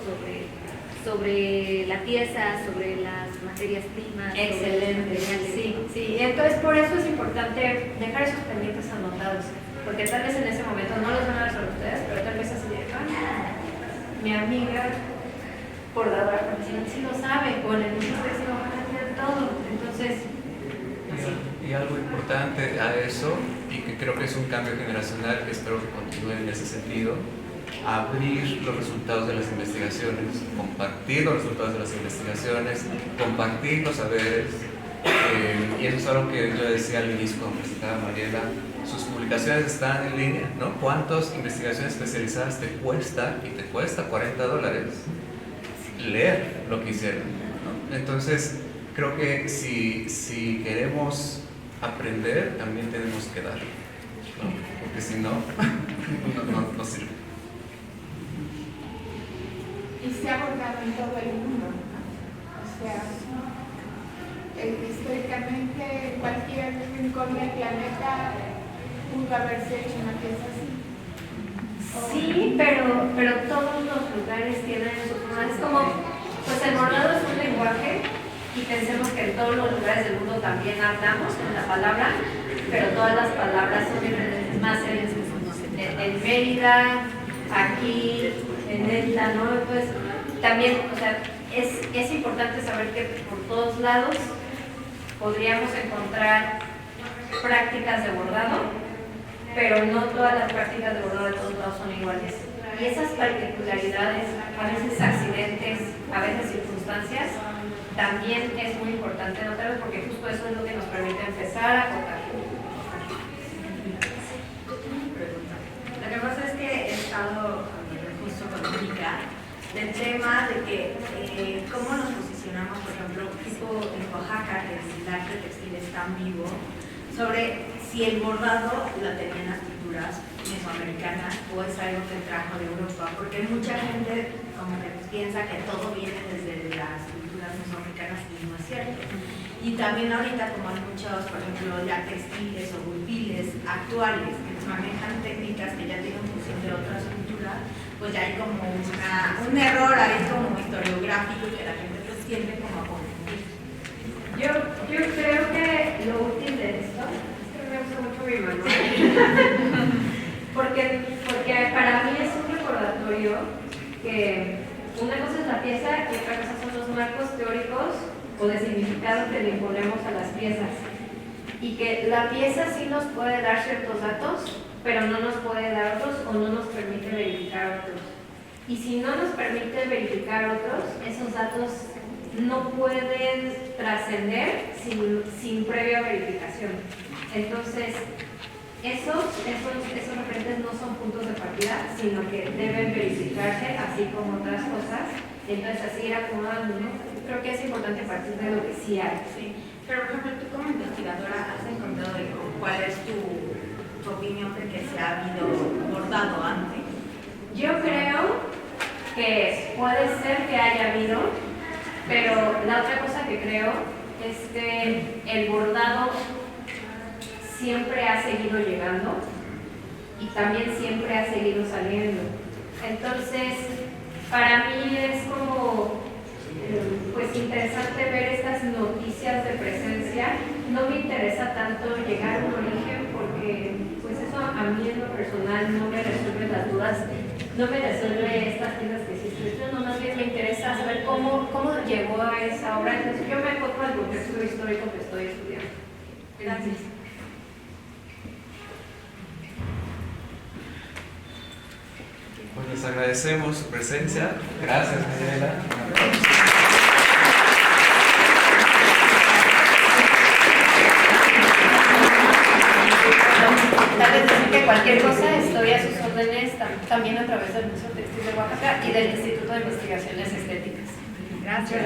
sobre la pieza, sobre las materias primas. Excelente, sí. Entonces, por eso es importante dejar esos pendientes anotados, porque tal vez en ese momento no los van a resolver ustedes, pero tal vez así de, mi amiga bordadora profesional sí lo sabe, con el mismo texto van a tener todo. Entonces, y algo importante a eso, y que creo que es un cambio generacional, que espero que continúe en ese sentido, abrir los resultados de las investigaciones, compartir los resultados de las investigaciones, compartir los saberes, y eso es algo que yo decía al inicio cuando presentaba a Mariela. Sus publicaciones están en línea, ¿no? ¿Cuántas investigaciones especializadas te cuesta? Y te cuesta $40 leer lo que hicieron, ¿no? Entonces, creo que si queremos aprender, también tenemos que dar, ¿no? Porque si no, no sirve. Y se ha abordado en todo el mundo, ¿no? O sea, históricamente en cualquier rincón del planeta pudo haberse hecho una pieza así. sí, pero todos los lugares tienen su forma. Es como, pues el bordado es un lenguaje, y pensemos que en todos los lugares del mundo también hablamos con la palabra, pero todas las palabras son diferentes, más en Mérida, aquí, en Elta, ¿no? Entonces, también, o sea, es importante saber que por todos lados podríamos encontrar prácticas de bordado, pero no todas las prácticas de bordado de todos lados son iguales. Y esas particularidades, a veces accidentes, a veces circunstancias, también es muy importante notarlo, porque justo eso es lo que nos permite empezar a contar. Lo que pasa es que he estado justo con Mónica del tema de que cómo nos posicionamos, por ejemplo, tipo en Oaxaca, que el arte textil es tan vivo, sobre si el bordado lo tenían las culturas mesoamericanas o es algo que trajo de Europa, porque mucha gente como que piensa que todo viene desde las culturas mesoamericanas y no es cierto. Y también ahorita, como hay muchos, por ejemplo, ya textiles o huipiles actuales que manejan técnicas que ya tienen función de otras culturas, pues ya hay como un error ahí como historiográfico que la gente pues tiende como a confundir. Yo creo que lo útil de esto es que me gusta mucho mi manual, porque para mí es un recordatorio que una cosa es la pieza y otra cosa son los marcos teóricos o de significado que le imponemos a las piezas, y que la pieza sí nos puede dar ciertos datos, pero no nos puede dar otros o no nos permite verificar otros. Y si no nos permite verificar otros, esos datos no pueden trascender sin previa verificación. Entonces, esos referentes no son puntos de partida, sino que deben verificarse, así como otras cosas. Entonces, así ir acomodando, ¿no? Creo que es importante partir de lo que sí hay. Sí. Pero, por ejemplo, tú como investigadora has encontrado cuál es tu opinión de que se ha habido bordado antes. Yo creo que puede ser que haya habido, pero la otra cosa que creo es que el bordado siempre ha seguido llegando y también siempre ha seguido saliendo. Entonces, para mí es como pues interesante ver estas noticias de presencia. No me interesa tanto llegar a un origen porque pues eso a mí en lo personal no me resuelve las dudas, no me resuelve estas piezas que existen, no, más bien me interesa saber cómo llegó a esa obra. Entonces yo me acojo al contexto histórico que estoy estudiando. Gracias. Pues les agradecemos su presencia. Gracias, Mayela. Tal vez decir que cualquier cosa estoy a sus órdenes también a través del Museo Textil de Oaxaca y del Instituto de Investigaciones Estéticas. Gracias.